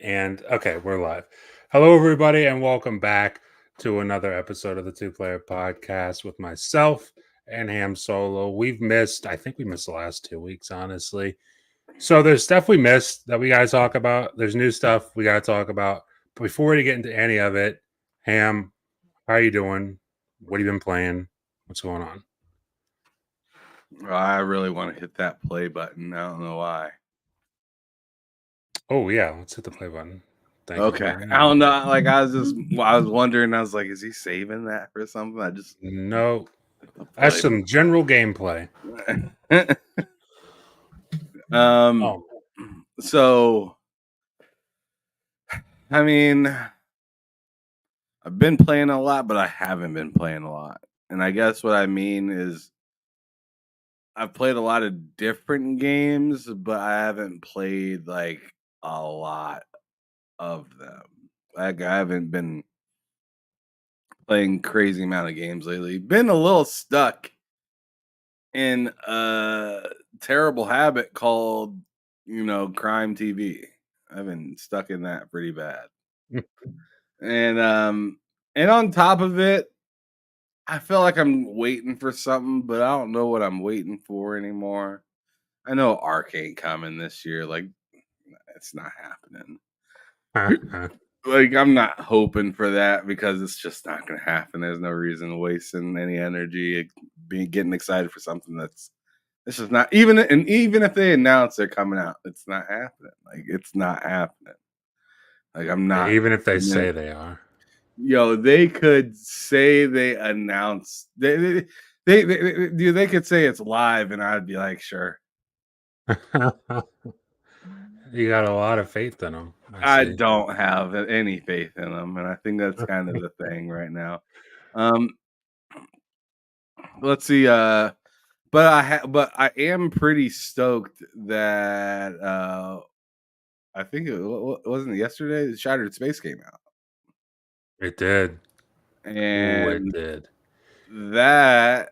And okay, we're live. Hello, everybody, and welcome back to another episode of the Two Player Podcast with myself and Ham Solo. I think we missed the last 2 weeks, honestly. So there's stuff we missed that we got to talk about. There's new stuff we got to talk about. But before we get into any of it, Ham, how are you doing? What have you been playing? What's going on? I really want to hit that play button. I don't know why. Oh yeah, let's hit the play button. Thank you Okay. very I don't much. know. Like I was wondering. I was like, is he saving that for something? I just No, hit the that's play some general gameplay. button. um. Oh, So I mean, I've been playing a lot, but I haven't been playing a lot. And I guess what I mean is I've played a lot of different games, but I haven't played like a lot of them. Like I haven't been playing crazy amount of games lately. Been a little stuck in a terrible habit called, crime TV. I've been stuck in that pretty bad. And on top of it, I feel like I'm waiting for something, but I don't know what I'm waiting for anymore. I know Ark ain't coming this year. Like, it's not happening. Like, I'm not hoping for that because it's just not going to happen. There's no reason wasting any energy getting excited for something that's this is not even if they announce they're coming out, it's not happening. Like it's not happening. Like I'm Yeah, not. even if they say they are. They could say they announced they could say it's live, and I'd be like, sure. You got a lot of faith in them. I I see. don't have any faith in them, and I think that's kind of the thing right now. Um, let's see. But I am pretty stoked that I think wasn't yesterday. The Shattered Space came out, It did. Ooh, it and did. that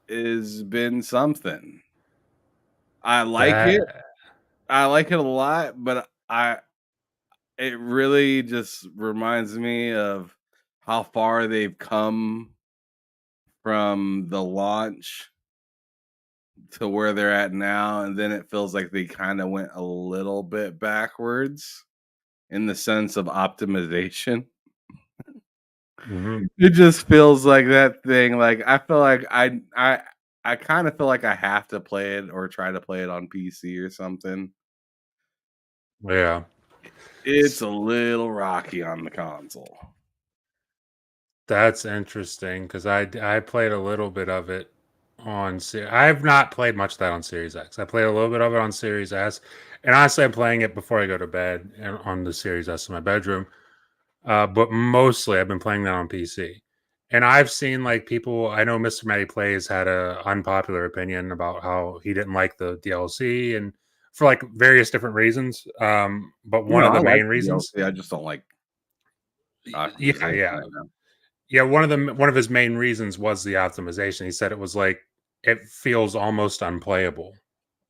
has been something. I like it. That I like it a lot, but it really just reminds me of how far they've come from the launch to where they're at now, and then it feels like they kind of went a little bit backwards in the sense of optimization. mhm. It just feels like that thing. Like I feel like I kind of feel like I have to play it or try to play it on PC or something. Yeah. It's a little rocky on the console. That's interesting because I played a little bit of it on I've not played much of that on Series X. I played a little bit of it on Series S, and honestly, I'm playing it before I go to bed and on the Series S in my bedroom. But mostly I've been playing that on PC. And I've seen like people I know Mr. Matty Plays had a unpopular opinion about how he didn't like the DLC and for like various different reasons. But one of I the like main the reasons, DLC. I just don't like yeah, optimization yeah. right now. Yeah, one of his main reasons was the optimization. He said it was like it feels almost unplayable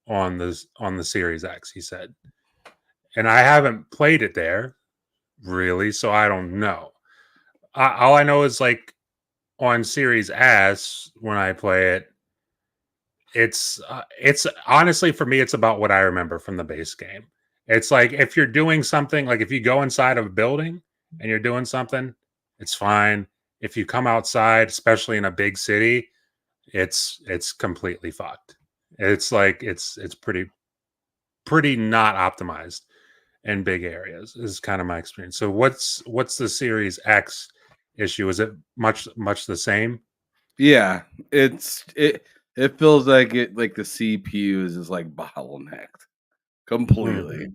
on the Series X, he said. And I haven't played it there really, so I don't know. All I know is like on Series S when I play it, it's honestly for me it's about what I remember from the base game. It's like if you're doing something, like if you go inside of a building and you're doing something, it's fine. If you come outside, especially in a big city, it's completely fucked. It's like it's pretty not optimized in big areas is kind of my experience. So what's the Series X issue? Is it much the same? Yeah, it feels like the CPU is just like bottlenecked Mm, completely.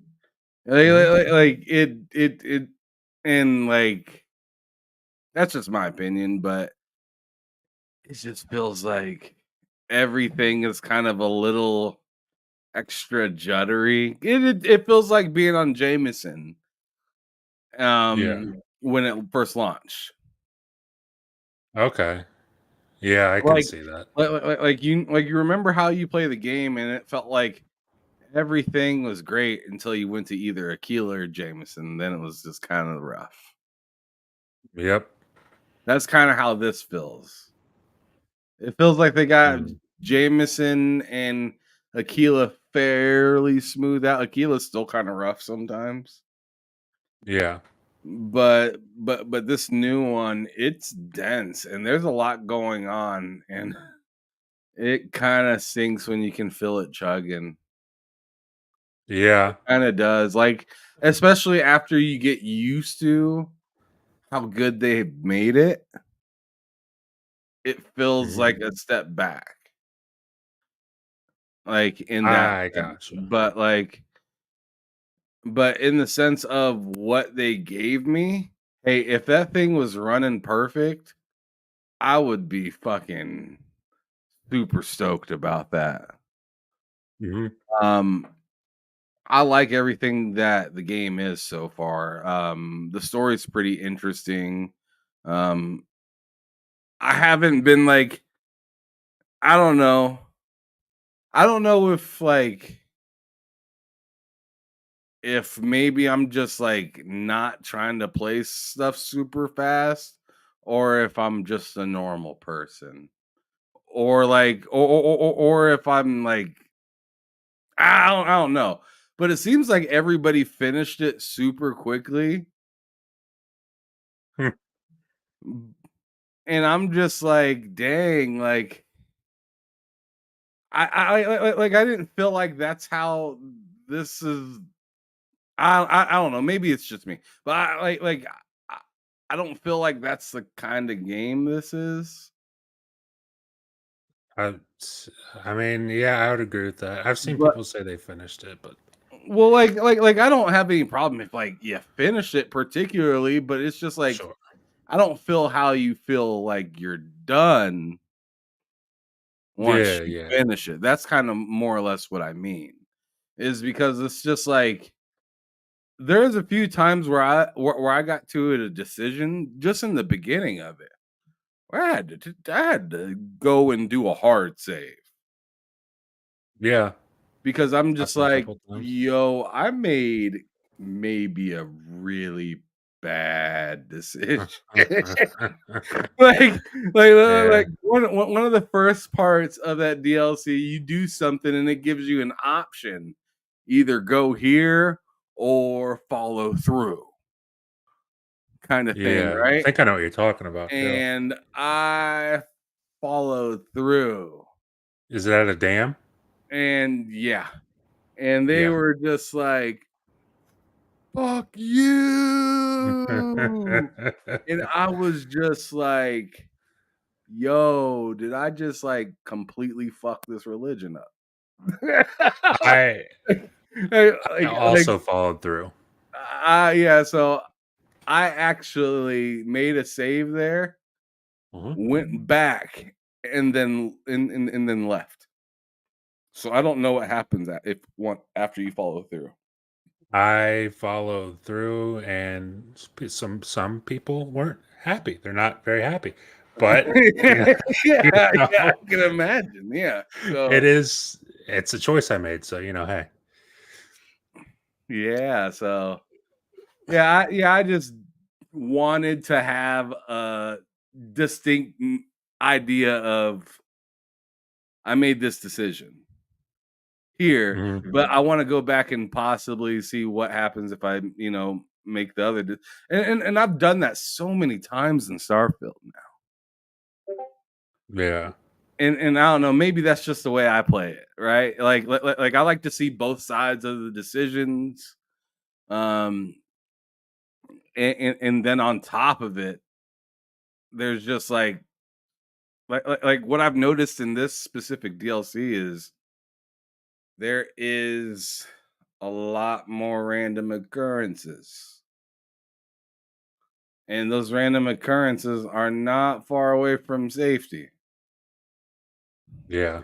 okay. Like it and like that's just my opinion, but it just feels like everything is kind of a little extra juddery. It feels like being on Jameson Yeah. when it first launched. Okay. Yeah, I can Like see that. like you remember how you play the game and it felt like everything was great until you went to either Aquila or Jameson. Then it was just kind of rough. Yep. That's kind of how this feels. It feels like they got Mm. Jameson and Aquila fairly smooth out. Aquila's still kind of rough sometimes. Yeah. But this new one, it's dense and there's a lot going on, and it kind of sinks when you can feel it chugging. Yeah. Kind of does. Like, especially after you get used to how good they made it, it feels Mhm. like a step back. Like in that I sense. gotcha. But in the sense of what they gave me, hey, if that thing was running perfect, I would be fucking super stoked about that. Mhm. Um, I like everything that the game is so far. The story's pretty interesting. Um, I haven't been like, I don't know. I don't know if maybe I'm just like not trying to play stuff super fast, or if I'm just a normal person, or like, or if I'm like, I don't know. But it seems like everybody finished it super quickly, Hmm. and I'm just like, dang, like like I didn't feel like that's how this is. I don't know. Maybe it's just me, but I, I don't feel like that's the kind of game this is. I s I mean, yeah, I would agree with that. I've seen But people say they finished it, but well, I don't have any problem if like you finish it particularly, but it's just like sure. I don't feel how you feel like you're done once Yeah, you yeah. finish it. That's kind of more or less what I mean. Is because it's just like there's a few times where I got to a decision just in the beginning of it. Where I had to go and do a hard save Yeah. because I'm just Happened a like, couple times. yo, I made maybe a really bad decision. like, Yeah, one of the first parts of that DLC, you do something and it gives you an option, either go here or follow through, kind of thing, yeah. I right? think I know what you're talking about, yeah. And I followed through, Is it at a dam? and yeah, and they Yeah. were just like, "Fuck you," and I was just like, yo, did I just like completely fuck this religion up? I I Like, also followed through. yeah, so I actually made a save there, Mhm. went back, and then left. So I don't know what happens if one after you follow through. I followed through, and some people weren't happy. They're not very happy, but you know, you Yeah, yeah, I know, can imagine. Yeah. it So is. It's a choice I made. So hey, yeah, so I just wanted to have a distinct idea of I made this decision here, Mhm. but I want to go back and possibly see what happens if I, make the other. And I've done that so many times in Starfield now. Yeah, And I don't know, maybe that's just the way I play it, right? Like I like to see both sides of the decisions. Um, and then on top of it, there's just like what I've noticed in this specific DLC is there is a lot more random occurrences. And those random occurrences are not far away from safety. yeah.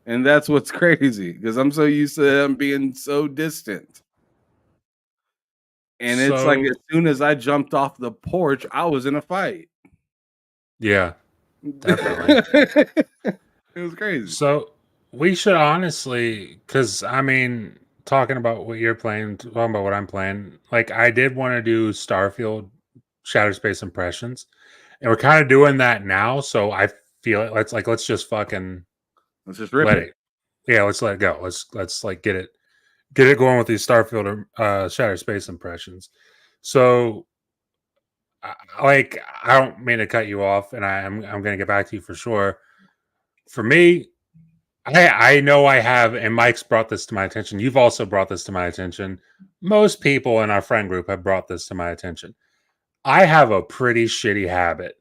And that's what's crazy because I'm so used to them being so distant. And it's like as So soon as I jumped off the porch, I was in a fight. yeah, definitely. It was crazy. So We should honestly, because I mean, talking about what you're playing, talking about what I'm playing, like I did want to do Starfield Shattered Space Impressions, and we're kind of doing that now. So I feel it. Let's just fucking Let's just rip let it. it. Yeah, let's let it go. Let's like get it going with these Starfield Shattered Space Impressions. So like I don't mean to cut you off, and I'm going to get back to you for sure. For me, I know I have, and Mike's brought this to my attention. You've also brought this to my attention. Most people in our friend group have brought this to my attention. I have a pretty shitty habit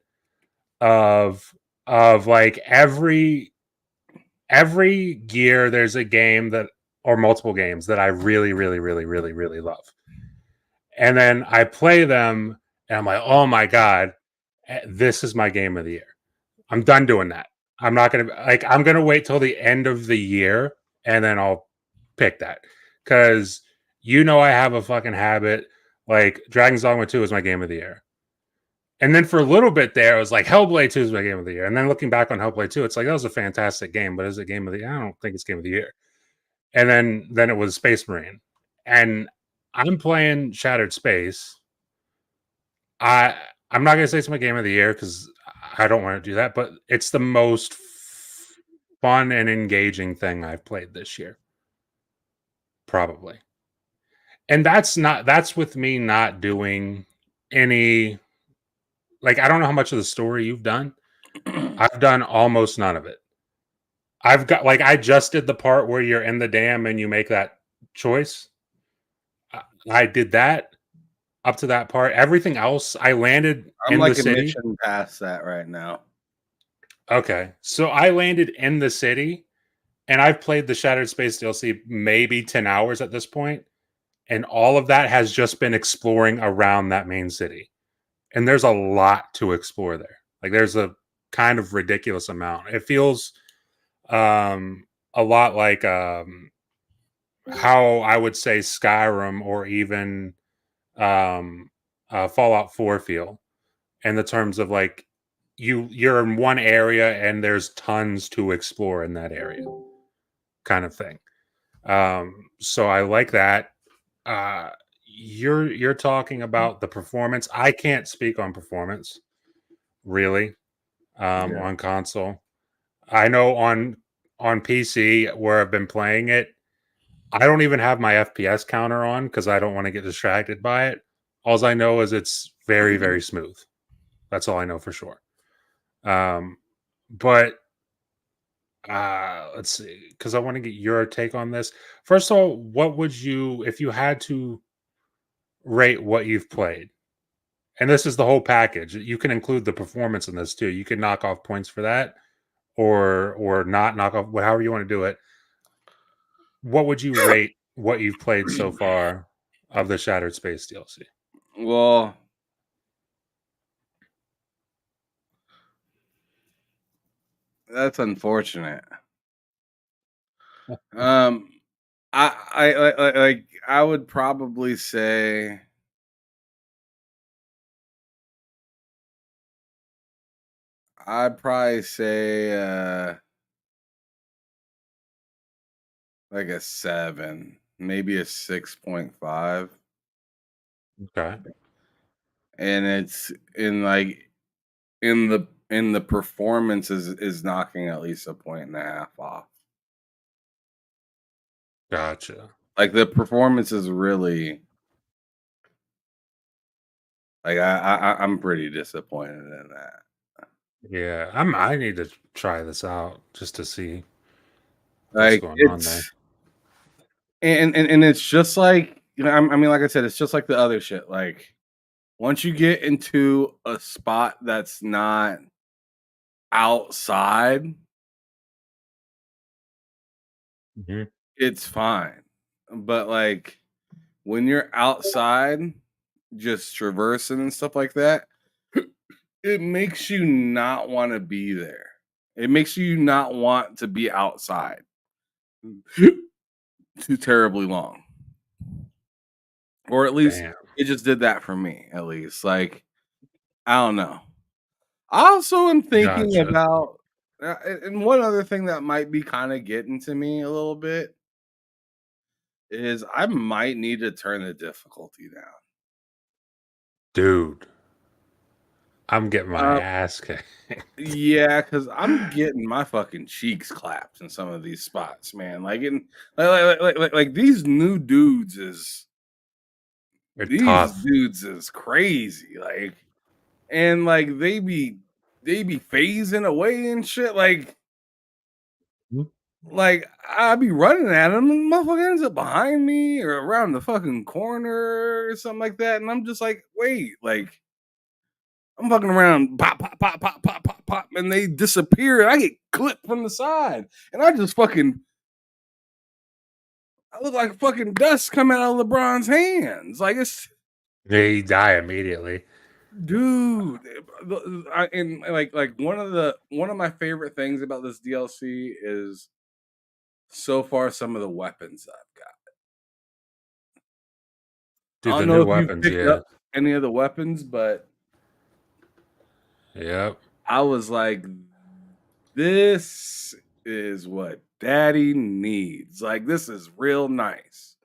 of like every year there's a game that or multiple games that I really really really really really love. And then I play them and I'm like, "Oh my god, this is my game of the year." I'm done doing that. I'm not gonna like. I'm gonna wait till the end of the year and then I'll pick that because I have a fucking habit. Like Dragon's Dogma 2 is my game of the year, and then for a little bit there, I was like Hellblade 2 is my game of the year, and then looking back on Hellblade 2, it's like that was a fantastic game, but is it game of the year? I don't think it's game of the year. And then it was Space Marine, and I'm playing Shattered Space. I I'm not gonna say it's my game of the year because I don't want to do that, but it's the most fun and engaging thing I've played this year, probably. And that's with me not doing any like I don't know how much of the story you've done. I've done almost none of it. I've got like I just did the part where you're in the dam and you make that choice. I, I did that up to that part. Everything else, I landed I'm in the like a city. mission past that right now. Okay. So I landed in the city and I've played the Shattered Space DLC maybe 10 hours at this point, and all of that has just been exploring around that main city. And there's a lot to explore there. Like there's a kind of ridiculous amount. It feels a lot like how I would say Skyrim or even Fallout 4 feel in the terms of like you're in one area and there's tons to explore in that area kind of thing. So I like that. Uh, you're talking about the performance. I can't speak on performance really Yeah. on console. I know on PC where I've been playing it, I don't even have my FPS counter on because I don't want to get distracted by it. All I know is it's very very smooth. That's all I know for sure. But let's see, because I want to get your take on this. First of all, what would you, if you had to rate what you've played? And this is the whole package. You can include the performance in this too. You can knock off points for that, or not knock off, however you want to do it. What would you rate what you've played so far of the Shattered Space DLC? Well, that's unfortunate. Um, I would probably say I'd probably say like a 7, maybe a 6.5. Okay, And it's in like in the performance is knocking at least a point and a half off. gotcha. Like the performance is really like I'm pretty disappointed in that. Yeah, I need to try this out just to see what's Like going on there. it's and it's just like I mean, like I said, it's just like the other shit. Like once you get into a spot that's not outside, Mhm. it's fine. But like when you're outside, just traversing and stuff like that, it makes you not want to be there. It makes you not want to be outside too terribly long. Or at least Damn, it just did that for me, at least. Like, I don't know. I also am thinking gotcha. about. And one other thing that might be kind of getting to me a little bit is I might need to turn the difficulty down. Dude, I'm getting my Uh, ass kicked. yeah, because I'm getting my fucking cheeks clapped in some of these spots, man. Like these new dudes is They're these tough. dudes is crazy. Like, and like they be phasing away and shit. Mhm. Like I be running at him, and motherfucker ends up behind me or around the fucking corner or something like that, and I'm just like, wait, like I'm fucking around, pop, pop, pop, pop, pop, pop, pop, and they disappear, and I get clipped from the side, and I look like fucking dust coming out of LeBron's hands, like it's They die immediately. dude, and like one of my favorite things about this DLC is so far some of the weapons I've got. I Dude, the don't know new if you've weapons, picked yeah. up any of the weapons, but Yep. I was like, this is what daddy needs. Like, this is real nice.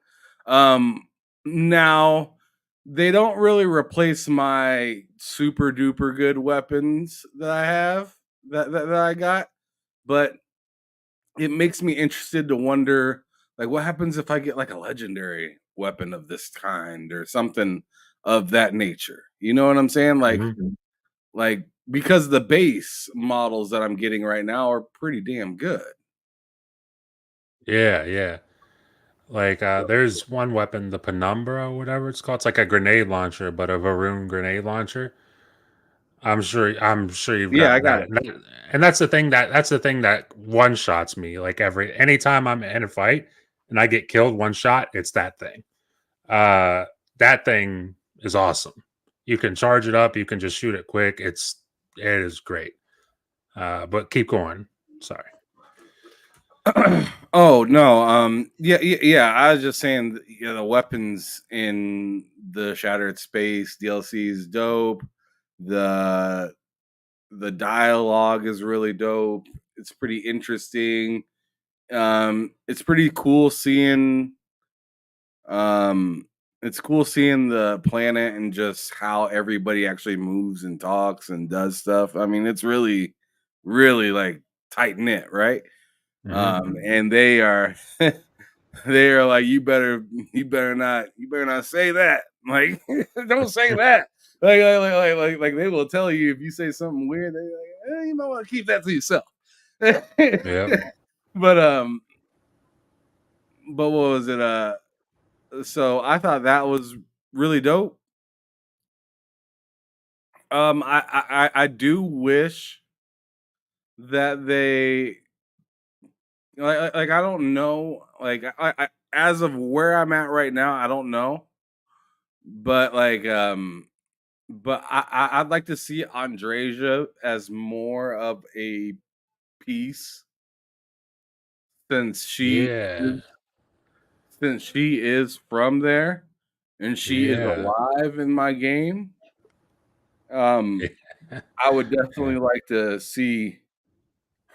Um, Now they don't really replace my super duper good weapons that I have that I got, but it makes me interested to wonder like what happens if I get like a legendary weapon of this kind or something of that nature. You know what I'm saying? Mhm. Like because the base models that I'm getting right now are pretty damn good. Yeah, yeah. Like, there's one weapon, the Penumbra, or whatever it's called. It's like a grenade launcher, but a Varun grenade launcher. I'm sure you've Yeah, I gotten got that. it. And that's the thing that one shots me. Like anytime I'm in a fight and I get killed one shot, it's that thing. Uh that thing is awesome. You can charge it up, you can just shoot it quick. It is great. But keep going. Sorry. Oh no, yeah, yeah, yeah. I was just saying, the weapons in the Shattered Space DLC is dope. The the dialogue is really dope. It's pretty interesting. It's pretty cool seeing um it's cool seeing the planet and just how everybody actually moves and talks and does stuff. I mean, it's really, really like tight knit, right? Mhm. And they are they are like, you better not say that. Like, don't say that. Like they will tell you if you say something weird, they're like, you might want to keep that to yourself. Yep. but but what was it? So I thought that was really dope. I do wish that they like I don't know like I as of where I'm at right now I don't know, but I'd like to see Andreja as more of a piece since she Yeah. is, since she is from there and she is Yeah. alive in my game. Um, I would Yeah. definitely like to see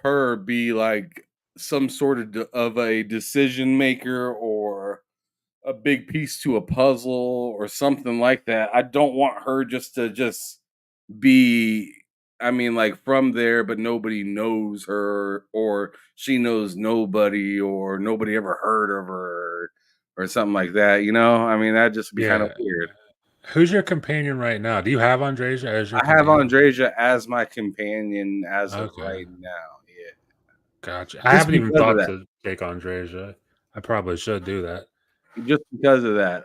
her be like some sort of a decision maker or a big piece to a puzzle or something like that. I don't want her just be I mean like from there but nobody knows her or she knows nobody or nobody ever heard of her or something like that, you know? I mean that'd just be kind of Yeah. weird. Who's your companion right now? Do you have Andresia as your I have companion? Andresia as my companion as of Okay. right now. Yeah. Gotcha. I Just haven't even because of thought that. to take Andresia. I probably should do that. Just because of that.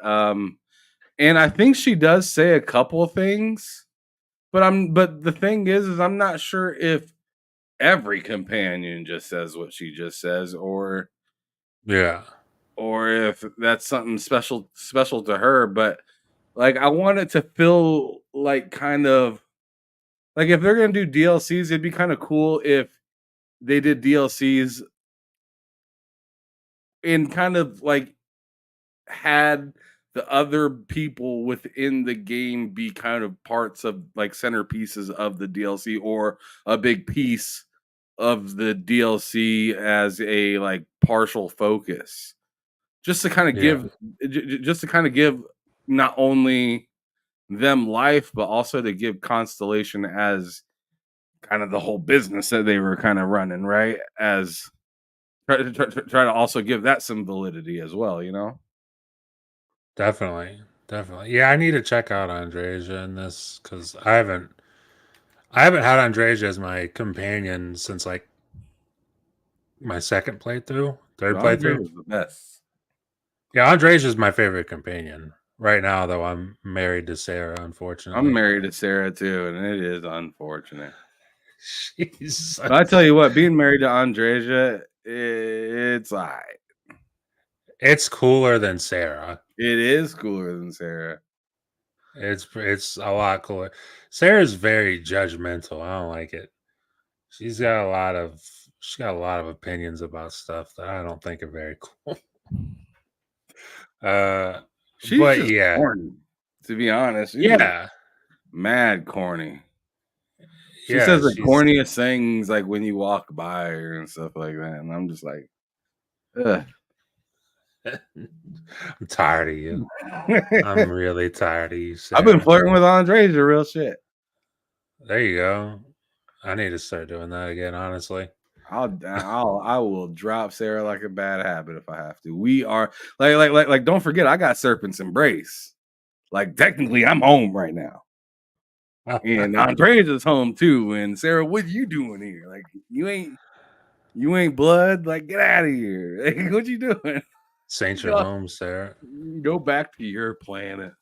And I think she does say a couple things, but the thing is I'm not sure if every companion just says what she just says Yeah. or if that's something special to her, but like I want it to feel like kind of like if they're going to do DLCs it'd be kind of cool if they did DLCs and kind of like had the other people within the game be kind of parts of like centerpieces of the DLC or a big piece of the DLC as a like partial focus, just to kind of Yeah, give not only them life, but also to give Constellation as kind of the whole business that they were kind of running, right? As try to also give that some validity as well, you know? definitely, definitely. Yeah, I need to check out Andresia in this because I haven't had Andresia as my companion since like my second playthrough, third Andre playthrough. is the best. Yeah, Andresia is my favorite companion right now, though. I'm married to Sarah, I'm unfortunately. married to Sarah too, and it is unfortunate. She's But I tell you what, being married to Andresia, it's alright. it's cooler than Sarah. It is cooler than Sarah. It's a lot cooler. Sarah's very judgmental. I don't like it. She's got a lot of opinions about stuff that I don't think are very cool. Uh, She's but just yeah, corny, to be honest. She's just yeah, mad corny. She yeah. says the She's. corniest things like when you walk by her and stuff like that, and I'm just like, ugh. I'm tired of you. I'm really tired of you, I've been Sarah. flirting with Andresia, real shit. There you go. I need to start doing that again, honestly. I will drop Sarah like a bad habit if I have to. We are like don't forget I got Serpent's Embrace. Like technically I'm home right now. And Andreas is home too. And Sarah, what you doing here? Like you ain't blood. Like get out of here. Like, what you doing? Saint your Go, home, Sarah. go back to your planet.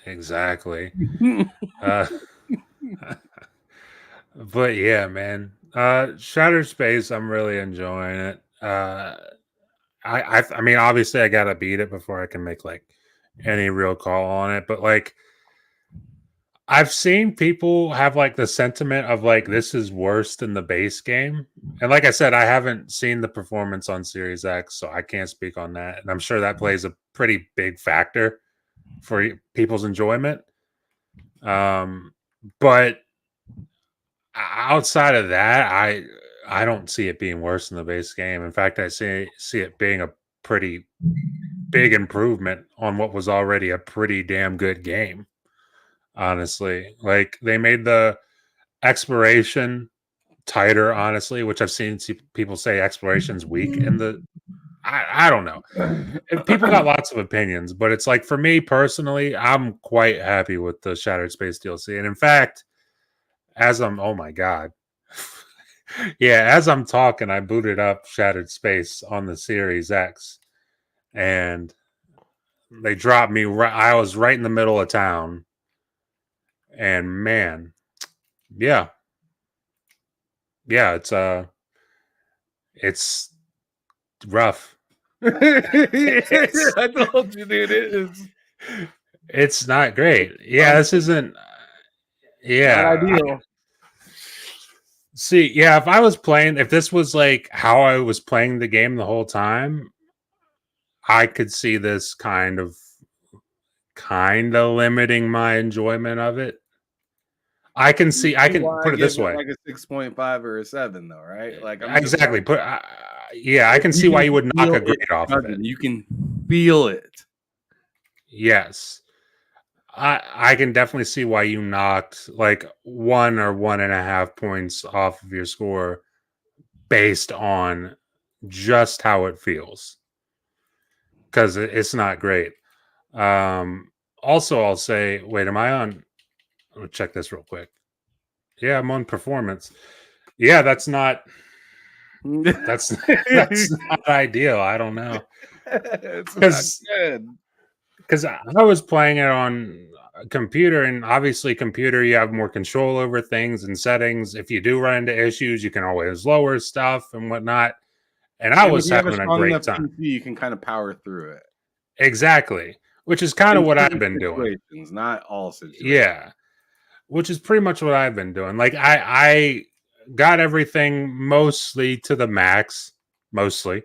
Exactly. Uh, but yeah, man. Shattered Space, I'm really enjoying it. I mean, obviously, I gotta beat it before I can make like any real call on it. But like, I've seen people have like the sentiment of like this is worse than the base game, and like I said, I haven't seen the performance on Series X, so I can't speak on that. And I'm sure that plays a pretty big factor for people's enjoyment. Um, but outside of that, I don't see it being worse than the base game. In fact, I see it being a pretty big improvement on what was already a pretty damn good game. Honestly, like they made the exploration tighter. Honestly, which I've seen people say exploration's weak in the. I don't know. People got lots of opinions, but it's like for me personally, I'm quite happy with the Shattered Space DLC. And in fact, oh my god, yeah, as I'm talking, I booted up Shattered Space on the Series X, and they dropped me right. I was right in the middle of town, and man, yeah, yeah, it's rough. it's I told you, dude, it is it's not great. Yeah, this isn't. not Yeah, ideal. see, yeah, if this was like how I was playing the game the whole time, I could see this kind of limiting my enjoyment of it. You I see can why I put it give this it way. like a 6.5 or a 7 though, right? Like I'm just Exactly. like Yeah, I like, can you see why can you would knock feel a it grade off of it. chugging. You can feel it. Yes. I can definitely see why you knocked like 1 or 1.5 points off of your score based on just how it feels. Because it's not great. Also, I'll say, wait, am I on? Let me check this real quick. Yeah, I'm on performance. Yeah, that's that's not ideal. I don't know It's not because good. I was playing it on a computer, and obviously, computer you have more control over things and settings. If you do run into issues, you can always lower stuff and whatnot. And I And if was you have a having a strong great enough time. PC, you can kind of power through it. Exactly, which is kind of In what I've certain been doing. situations, not all situations. Yeah, which is pretty much what I've been doing. Like I got everything mostly to the max, mostly.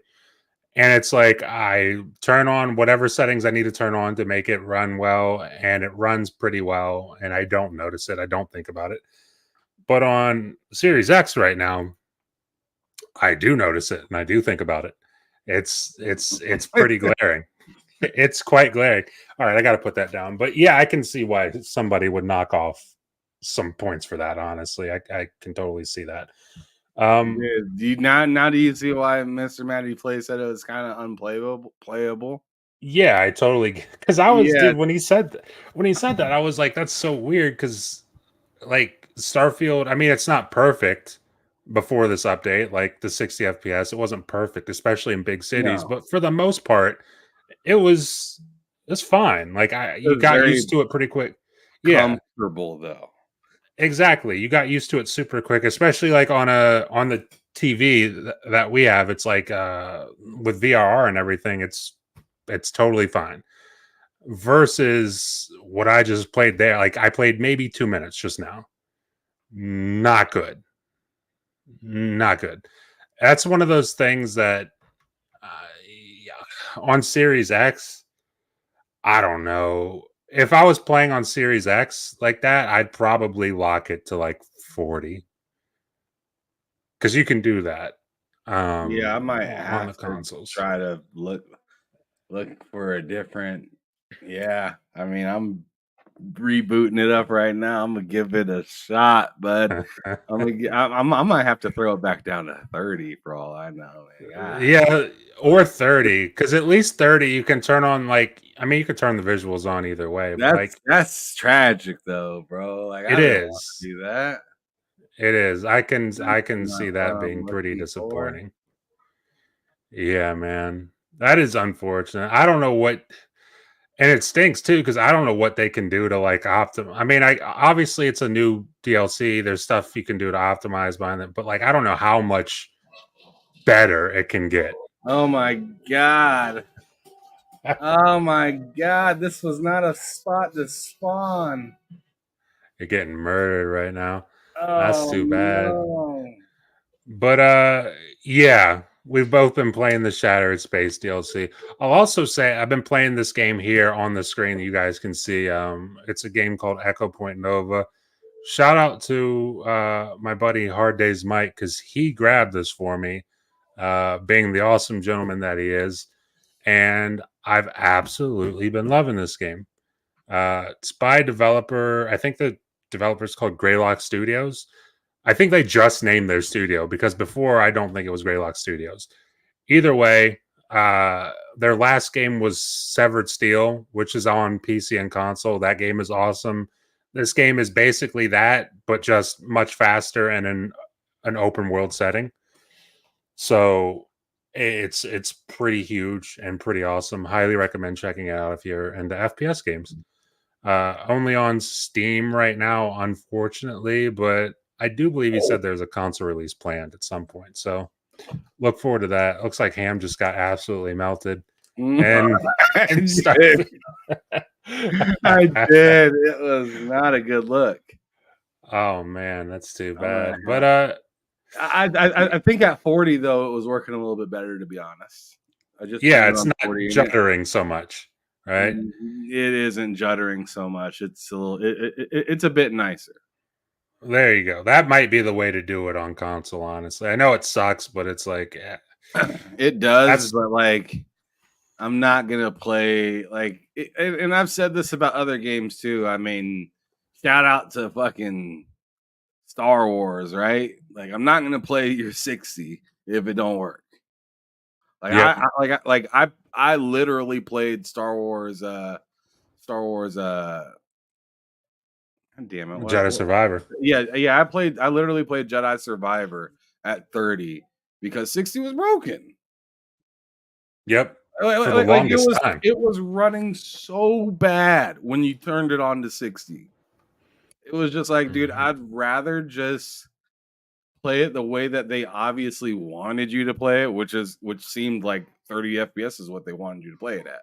And it's like I turn on whatever settings I need to turn on to make it run well, and it runs pretty well, and I don't notice it. I don't think about it. But on Series X right now, I do notice it, and I do think about it. It's pretty glaring. It's quite glaring. All right, I got to put that down. But yeah, I can see why somebody would knock off some points for that. Honestly, I can totally see that. Dude, now do you see why Mr. Matty Play said it was kind of unplayable playable? Yeah, I totally because I was Yeah, dude when he said that I was like that's so weird because like Starfield, I mean it's not perfect before this update, like the 60 FPS, it wasn't perfect, especially in big cities, no, but for the most part, it was it's fine. Like it you was got very used to it pretty quick. Yeah, comfortable though. exactly. You got used to it super quick, especially like on the TV that we have. It's like with VRR and everything, it's totally fine. Versus what I just played there. Like I played maybe 2 minutes just now. Not good. Not good. That's one of those things that yeah, on Series X, I don't know. If I was playing on Series X like that, I'd probably lock it to like 40 because you can do that Yeah, I might on the have to consoles. try to look for a different. Yeah, I mean, I'm rebooting it up right now. I'm gonna give it a shot, bud. I might have to throw it back down to 30 for all I know, man. God, Yeah, or 30 because at least 30 you can turn on like I mean you can turn the visuals on either way, but like that's tragic though, bro. Like it I didn't want to is. do that. It is. I That's can see not what that I'm being pretty looking for. disappointing. Yeah, man. That is unfortunate. I don't know what and it stinks too because I don't know what they can do to like I mean, I obviously it's a new DLC. There's stuff you can do to optimize behind it, but like I don't know how much better it can get. Oh my god. Oh my god. This was not a spot to spawn. You're getting murdered right now. That's Oh too bad. no. But yeah, we've both been playing the Shattered Space DLC. I'll also say I've been playing this game here on the screen that you guys can see. It's a game called Echo Point Nova. Shout out to my buddy Hard Days Mike because he grabbed this for me, being the awesome gentleman that he is, and I've absolutely been loving this game. It's by a developer. I think the developer's called Greylock Studios. I think they just named their studio because before I don't think it was Greylock Studios. Either way, their last game was Severed Steel, which is on PC and console. That game is awesome. This game is basically that, but just much faster and in an open world setting. So it's pretty huge and pretty awesome. Highly recommend checking it out if you're into FPS games. Only on Steam right now, unfortunately, but I do believe he said there's a console release planned at some point. So look forward to that. Looks like Ham just got absolutely melted and I and did. Starfield. I did. It was not a good look. Oh man, that's too I'm gonna bad. But have. I think at 40 though it was working a little bit better to be honest. I just yeah, turned it it's on not 40 and juddering so much, right? it isn't juddering so much. It's a little. It's a bit nicer. There you go. That might be the way to do it on console, honestly. I know it sucks, but it's like It does, that's but like I'm not gonna play like. And I've said this about other games too. I mean, shout out to fucking Star Wars, right? Like I'm not gonna play your 60 if it don't work. Like yep, I literally played Star Wars. Star Wars. God damn it! Jedi What? Survivor. Yeah. I literally played Jedi Survivor at 30 because 60 was broken. Yep, Like, for like, the like like, it longest was time. it was running so bad when you turned it on to 60. It was just like, dude, Mhm. I'd rather just play it the way that they obviously wanted you to play it, which seemed like 30 FPS is what they wanted you to play it at.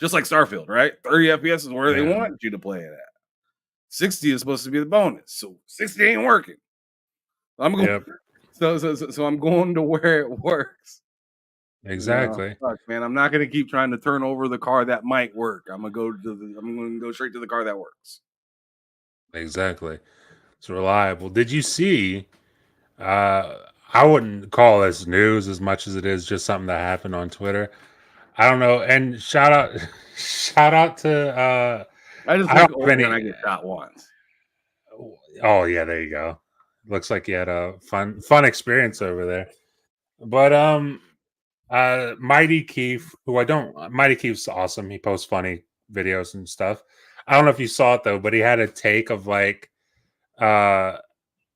Just like Starfield, right? 30 FPS is where they Yeah. wanted you to play it at. 60 is supposed to be the bonus. So 60 ain't working. I'm going Yep. so I'm going to where it works. Exactly. Fuck, man. I'm not gonna keep trying to turn over the car that might work. I'm gonna go straight to the car that works. Exactly. It's reliable. Did you see? Uh, I wouldn't call this news as much as it is just something that happened on Twitter. I don't know. And shout out, shout out to. I just I don't look have older and any. I get shot once. Oh yeah, there you go. Looks like you had a fun experience over there. But Mighty Keith, who I don't Mighty Keith's awesome. He posts funny videos and stuff. I don't know if you saw it though, but he had a take of like uh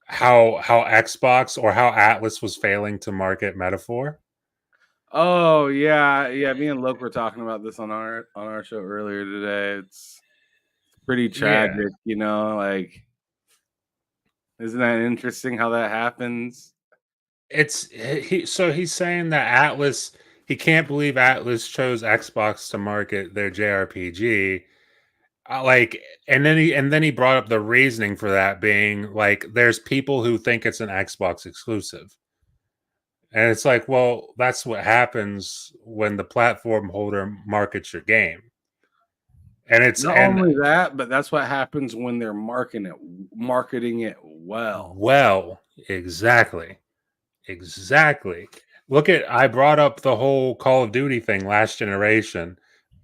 how Xbox or how Atlas was failing to market Metaphor. Oh yeah, yeah. Me and Luke were talking about this on our show earlier today. It's pretty Yeah. tragic, you know. Like, isn't that interesting how that happens? He's saying that Atlas he can't believe Atlas chose Xbox to market their JRPG. Like and then he brought up the reasoning for that being like there's people who think it's an Xbox exclusive. And it's like, well, that's what happens when the platform holder markets your game. And it's Not and only that, but that's what happens when they're marketing it well. well, exactly. Exactly. Look at I brought up the whole Call of Duty thing last generation.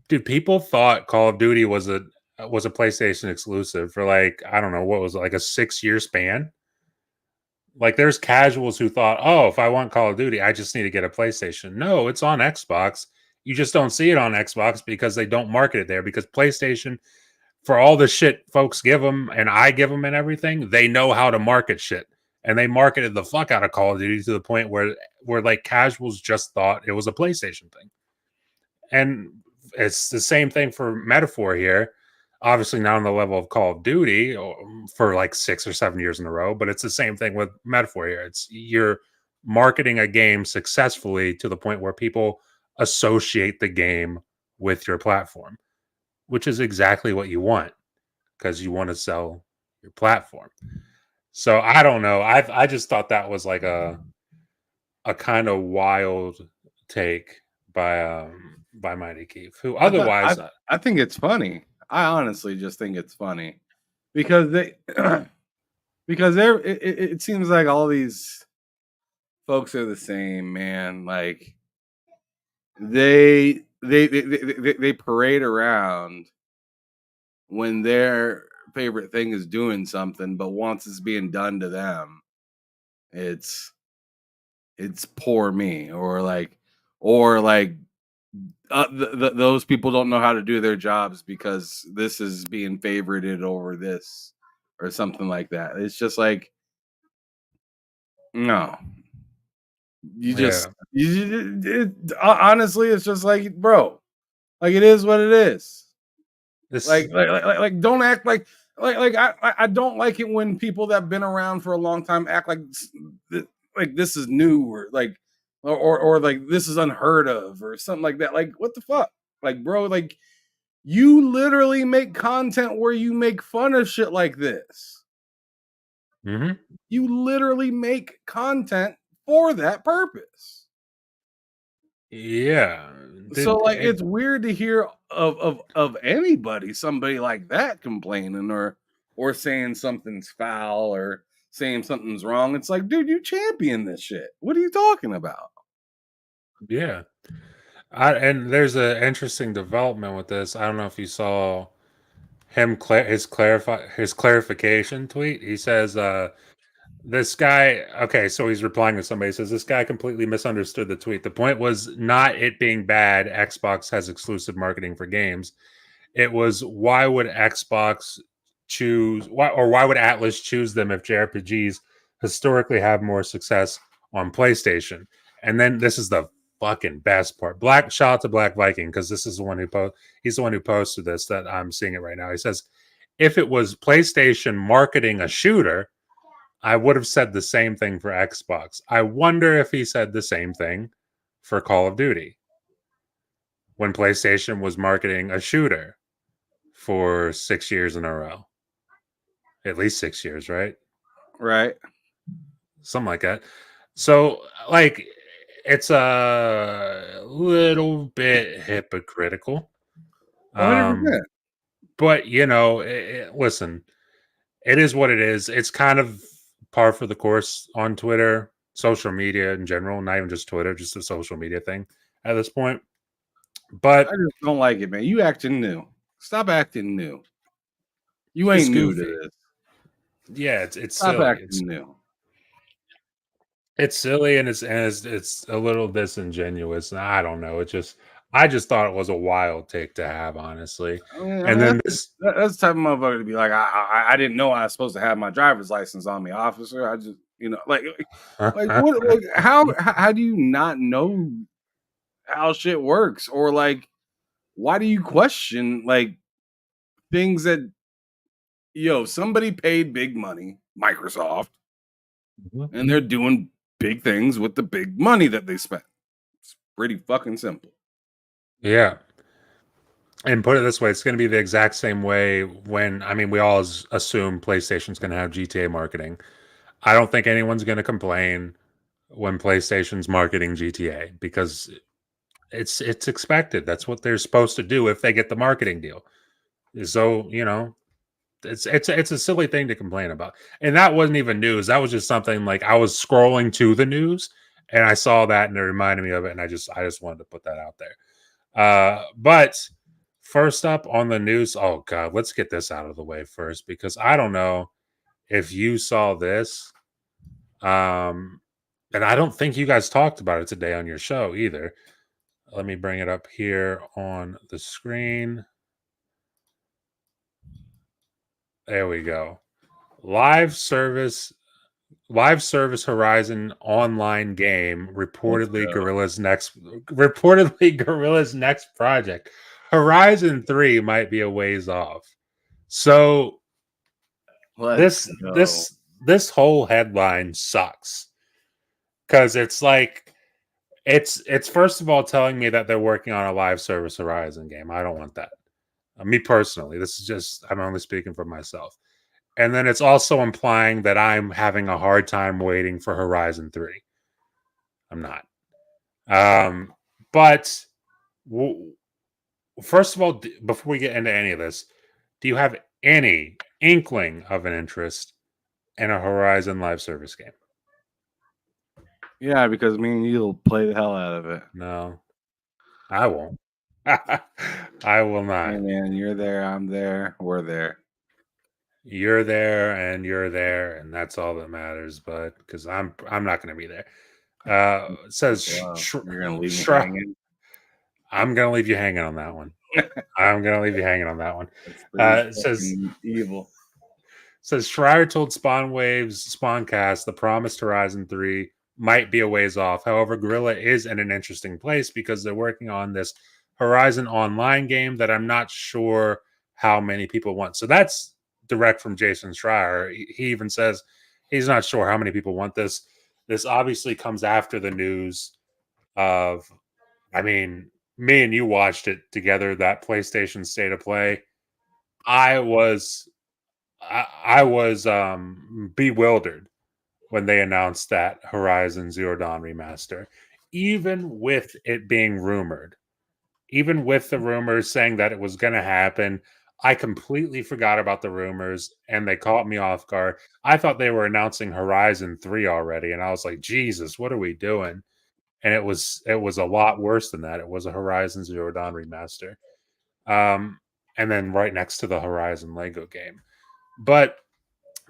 Dude, people thought Call of Duty was a PlayStation exclusive for like, I don't know, what was it, like a 6-year span? Like there's casuals who thought, "Oh, if I want Call of Duty, I just need to get a PlayStation." No, it's on Xbox. You just don't see it on Xbox because they don't market it there because PlayStation for all the shit folks give them and I give them and everything, they know how to market shit. And they marketed the fuck out of Call of Duty to the point where like casuals just thought it was a PlayStation thing. And it's the same thing for Metaphor here. Obviously, not on the level of Call of Duty for like 6 or 7 years in a row, but it's the same thing with Metaphor here. It's you're marketing a game successfully to the point where people associate the game with your platform, which is exactly what you want because you want to sell your platform. So I don't know. I just thought that was like a kind of wild take by Mighty Keith, who I thought otherwise I think it's funny. I honestly just think it's funny because they because it seems like all these folks are the same, man. Like they parade around when their favorite thing is doing something, but once it's being done to them, it's poor me or like those people don't know how to do their jobs because this is being favorited over this or something like that. It's just like no, you just yeah. honestly, it's just like bro, like it is what it is. This Don't act like I don't like it when people that've been around for a long time act like this is new or like or like this is unheard of or something like that. Like what the fuck? Like bro, like you literally make content where you make fun of shit like this. mhm. You literally make content for that purpose. Yeah. So Did like it it's weird to hear of anybody, somebody like that complaining or saying something's foul or saying something's wrong. It's like, dude, you champion this shit. What are you talking about? yeah. And there's an interesting development with this. I don't know if you saw his clarification tweet. He says this guy, okay, so he's replying to somebody. He says this guy completely misunderstood the tweet. The point was not it being bad. Xbox has exclusive marketing for games. It was why would Xbox choose why would Atlas choose them if JRPGs historically have more success on PlayStation? And then this is the fucking best part. Black shout out to Black Viking because this is the one he's the one who posted this that I'm seeing it right now. He says if it was PlayStation marketing a shooter, I would have said the same thing for Xbox. I wonder if he said the same thing for Call of Duty when PlayStation was marketing a shooter for 6 years in a row. At least 6 years, right? Right? Something like that. So, like, it's a little bit hypocritical. Um, 100%. but listen, it is what it is. It's kind of par for the course on Twitter. social media in general, not even just Twitter, just a social media thing at this point. But I just don't like it, man. You acting new. Stop acting new. You it's ain't new to goofy. this. Yeah, it's Stop silly. acting new. It's silly and it's a little disingenuous. And I don't know. I just thought it was a wild take to have, honestly. And then this That's the type of motherfucker to be like, I didn't know I was supposed to have my driver's license on me, officer. I just, like what, like how do you not know how shit works, or like why do you question like things that somebody paid big money, Microsoft, and they're doing big things with the big money that they spent. It's pretty fucking simple. yeah. And put it this way, it's going to be the exact same way when I mean we all assume PlayStation's going to have GTA marketing. I don't think anyone's going to complain when PlayStation's marketing GTA because it's expected. That's what they're supposed to do if they get the marketing deal. So, it's a silly thing to complain about. And that wasn't even news. That was just something like I was scrolling to the news and I saw that and it reminded me of it and I just wanted to put that out there. But first up on the news, oh god, let's get this out of the way first because I don't know if you saw this. Um and I don't think you guys talked about it today on your show either. Let me bring it up here on the screen. There we go. Live service Live service Horizon online game Let's go. reportedly Gorilla's next project. Horizon 3 might be a ways off. So Let's go. this whole headline sucks cuz it's like it's first of all telling me that they're working on a live service Horizon game. I don't want that. Me personally, this is just I'm only speaking for myself. And then it's also implying that I'm having a hard time waiting for Horizon 3. I'm not. Um, but w- first of all, before we get into any of this, do you have any inkling of an interest in a Horizon live service game? Yeah, because me and you'll play the hell out of it. No, I won't. I will Hey not. man, you're there, I'm there, we're there. You're there, and that's all that matters. But because I'm not going to be there. It says Wow, you're gonna leave me Shri- hanging. I'm going to leave you hanging on that one. I'm going to leave you hanging on that one. That's pretty It fucking evil. says Schreier told Spawnwave's Spawncast the promised Horizon 3 might be a ways off. However, Gorilla is in an interesting place because they're working on this Horizon online game that I'm not sure how many people want. So that's direct from Jason Schreier. He even says he's not sure how many people want this. This obviously comes after the news of, I mean, me and you watched it together, that PlayStation State of Play. I was I was bewildered when they announced that Horizon Zero Dawn remaster, even with it being rumored, even with the rumors saying that it was going to happen. I completely forgot about the rumors and they caught me off guard. I thought they were announcing Horizon 3 already and I was like, "Jesus, what are we doing?" And it was a lot worse than that. It was a Horizon Zero Dawn remaster. Um and then right next to the Horizon Lego game. But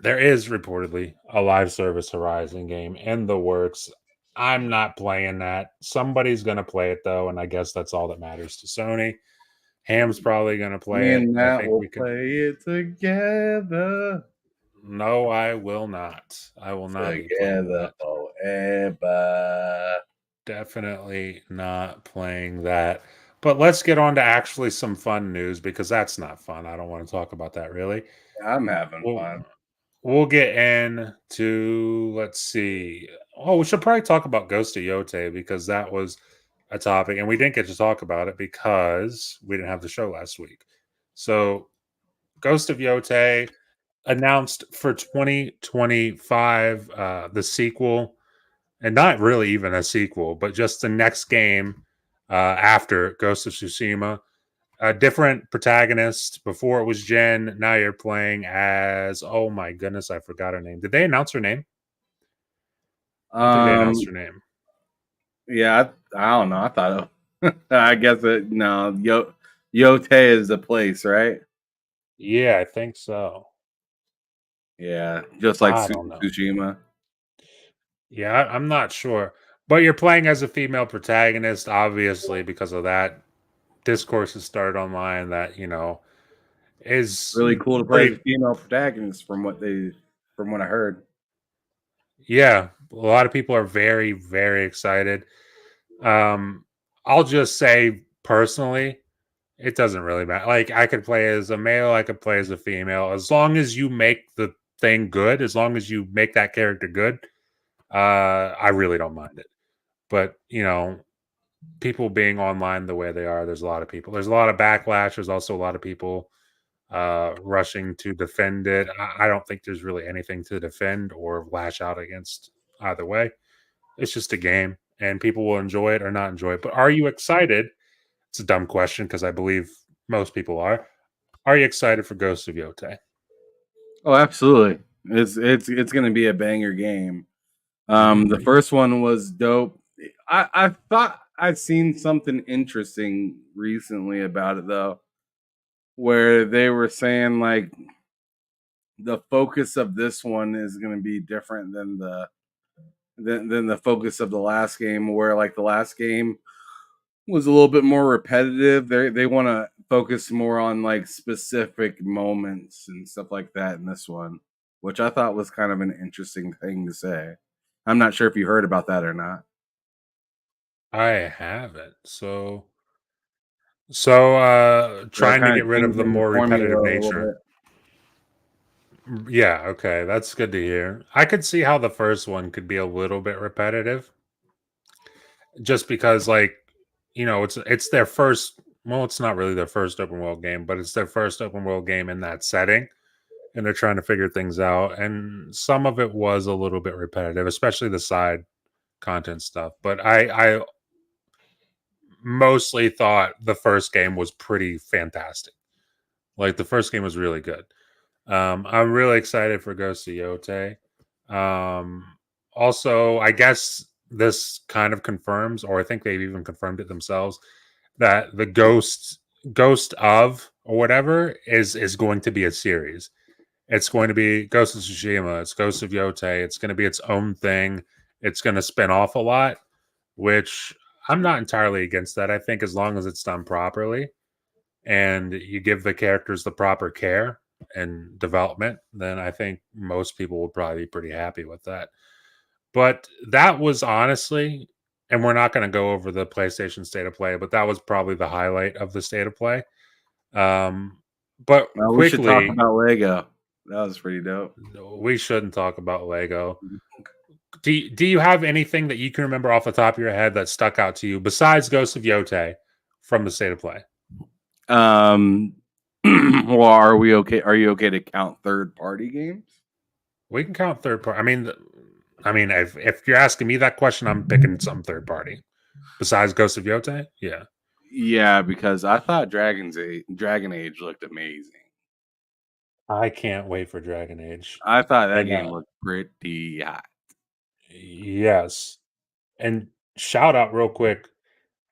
there is reportedly a live service Horizon game in the works. I'm not playing that. Somebody's going to play it though, and I guess that's all that matters to Sony. Ham's probably going to Me play it, and and I Matt think will we can. play it together. No, I will not. I will not be playing Together that. forever. Definitely not playing that. But let's get on to actually some fun news because that's not fun. I don't want to talk about that really. I'm having Well, fun. we'll get into let's see. Oh, we should probably talk about Ghost of Yotei because that was a topic, and we didn't get to talk about it because we didn't have the show last week. So, Ghost of Yotei announced for 2025 the sequel, and not really even a sequel, but just the next game after Ghost of Tsushima, a different protagonist. Before it was Jen. Now you're playing as, oh my goodness, I forgot her name. Did they announce her name? I don't think they announced Um, her name. yeah, I don't know. I thought I guess it no Yotei is the place, right? Yeah, I think so. Yeah, just like I don't know. Tsushima. Yeah, I'm not sure. But you're playing as a female protagonist, obviously, because of that. Discourse has started online that, is Really cool to play as a pretty, female protagonist from what I heard. yeah. A lot of people are very, very excited. Um, I'll just say personally, it doesn't really matter. Like, I could play as a male, I could play as a female. As long as you make the thing good, as long as you make that character good, I really don't mind it. But, people being online the way they are, there's a lot of people. There's a lot of backlash. There's also a lot of people rushing to defend it. I don't think there's really anything to defend or lash out against either way. It's just a game, and people will enjoy it or not enjoy it. But are you excited? It's a dumb question because I believe most people are. Are you excited for Ghost of Yotei? Oh, absolutely. It's gonna be a banger game. The Hmm. first one was dope. I thought I'd seen something interesting recently about it though, where they were saying like the focus of this one is going to be different than the focus of the last game, where like the last game was a little bit more repetitive. They want to focus more on like specific moments and stuff like that in this one, which I thought was kind of an interesting thing to say. I'm not sure if you heard about that or not. I haven't. So They're trying to kind get of rid of the changing the more formula repetitive a little nature. bit. Yeah, okay, that's good to hear. I could see how the first one could be a little bit repetitive just because it's their first, well, it's not really their first open world game, but it's their first open world game in that setting, and they're trying to figure things out, and some of it was a little bit repetitive, especially the side content stuff. But I mostly thought the first game was pretty fantastic. Like, the first game was really good. I'm really excited for Ghost of Yotei. Um, Also, I guess this kind of confirms, or I think they've even confirmed it themselves, that the Ghost of or whatever is going to be a series. It's going to be Ghost of Tsushima. It's Ghost of Yotei. It's going to be its own thing. It's going to spin off a lot, which I'm not entirely against that. I think as long as it's done properly and you give the characters the proper care and development, then I think most people will probably be pretty happy with that. But that was honestly, and we're not going to go over the PlayStation State of Play, but that was probably the highlight of the State of Play. Um, but We should talk quickly, about Lego. That was pretty dope. we shouldn't talk about Lego. Do you have anything that you can remember off the top of your head that stuck out to you besides Ghost of Yotei from the State of Play? Um, well, are we okay? Are you okay to count third party games? We can count third party. I mean, if you're asking me that question, I'm picking some third party besides Ghost of Yotei. Yeah, Yeah, because I thought Dragon Age looked amazing. I can't wait for Dragon Age. I thought that And game looked pretty hot. yes, and shout out real quick.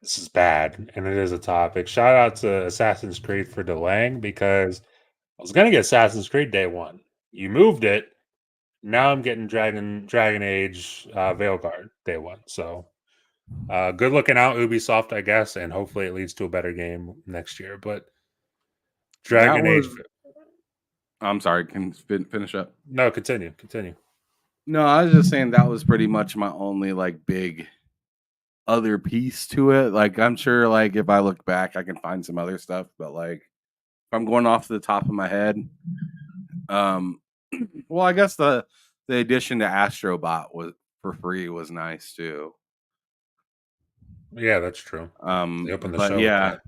This is bad, and it is a topic. Shout out to Assassin's Creed for delaying because I was gonna get Assassin's Creed day one. You moved it. Now I'm getting Dragon Age Veilguard day one. So good looking out, Ubisoft, I guess, and hopefully it leads to a better game next year. But That Dragon Age, was. I'm sorry. Can finish up. no, continue. No, I was just saying that was pretty much my only like big other piece to it. Like I'm sure like if I look back I can find some other stuff, but like if I'm going off the top of my head, um well I guess the addition to Astrobot was for free was nice too. Yeah, that's true. They opened the But show with yeah, that.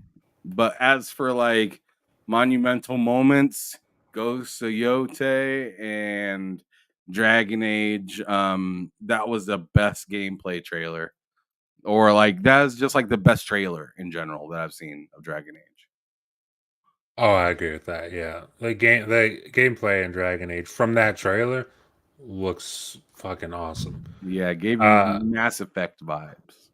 but as for like monumental moments, Ghost of Yotei and Dragon Age, that was the best gameplay trailer. Or like that's just like the best trailer in general that I've seen of Dragon Age. Oh, I agree with that. Yeah, the gameplay in Dragon Age from that trailer looks fucking awesome. Yeah, it gave you Uh, Mass Effect vibes.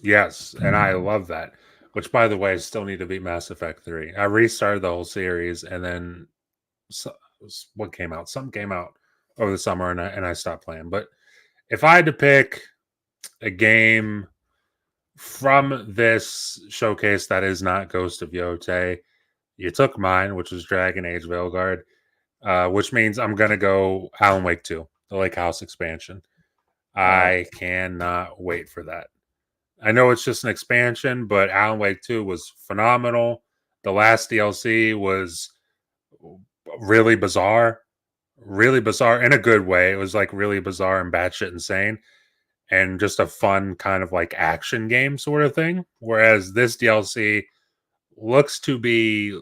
yes, and I love that. Which, by the way, I still need to beat Mass Effect 3. I restarted the whole series, and then so, what came out? Something came out over the summer, and I stopped playing. But if I had to pick a game from this showcase that is not Ghost of Yotei, you took mine, which was Dragon Age Veilguard, which means I'm gonna go Alan Wake 2, the Lake House expansion. Oh, I cannot wait for that. I know it's just an expansion, but Alan Wake 2 was phenomenal. The last DLC was really bizarre in a good way. It was like really bizarre and batshit insane, and just a fun kind of like action game sort of thing. Whereas this DLC looks to be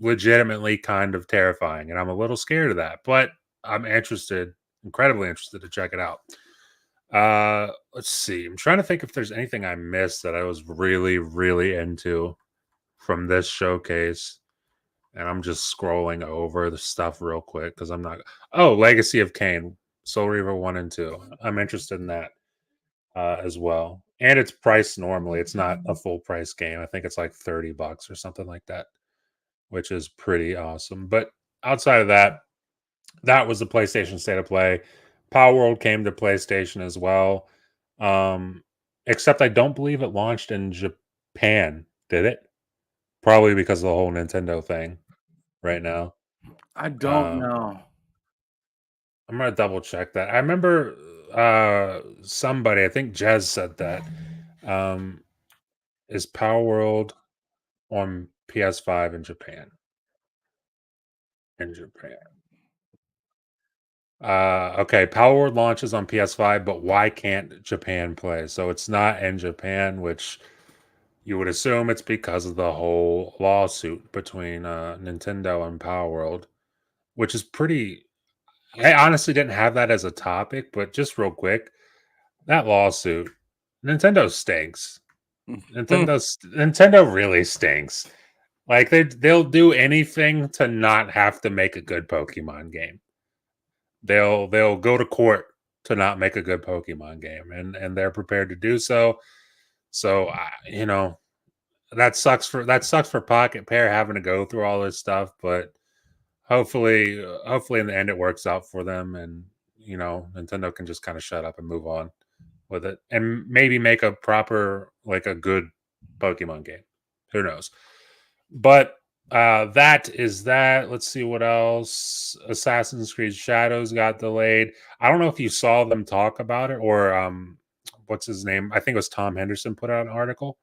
legitimately kind of terrifying, and I'm a little scared of that, but I'm interested, incredibly interested to check it out. Let's see. I'm trying to think if there's anything I missed that I was really, really into from this showcase. And I'm just scrolling over the stuff real quick because I'm not. Oh, Legacy of Kain, Soul Reaver 1 and 2. I'm interested in that as well. And it's priced normally. It's not a full price game. I think it's like $30 or something like that, which is pretty awesome. But outside of that, that was the PlayStation State of Play. Power World came to PlayStation as well. Um, except I don't believe it launched in Japan, did it? Probably because of the whole Nintendo thing right now. I don't Um, know. I'm gonna double check that. I remember somebody, I think Jez said that. Um, is Power World on PS5 in Japan? In Japan. Okay, Power Word launches on PS5, but why can't Japan play? So it's not in Japan, which you would assume it's because of the whole lawsuit between Nintendo and Power World, which is pretty. I honestly didn't have that as a topic, but just real quick, that lawsuit, Nintendo stinks. Nintendo really stinks. Like they'll do anything to not have to make a good Pokemon game. They'll go to court to not make a good Pokemon game, and they're prepared to do so. So that sucks for Pocket Pair having to go through all this stuff, but hopefully in the end it works out for them, and Nintendo can just kind of shut up and move on with it, and maybe make a proper like a good Pokemon game. Who knows? But that is that. Let's see what else. Assassin's Creed Shadows got delayed. I don't know if you saw them talk about it or what's his name? I think it was Tom Henderson put out an article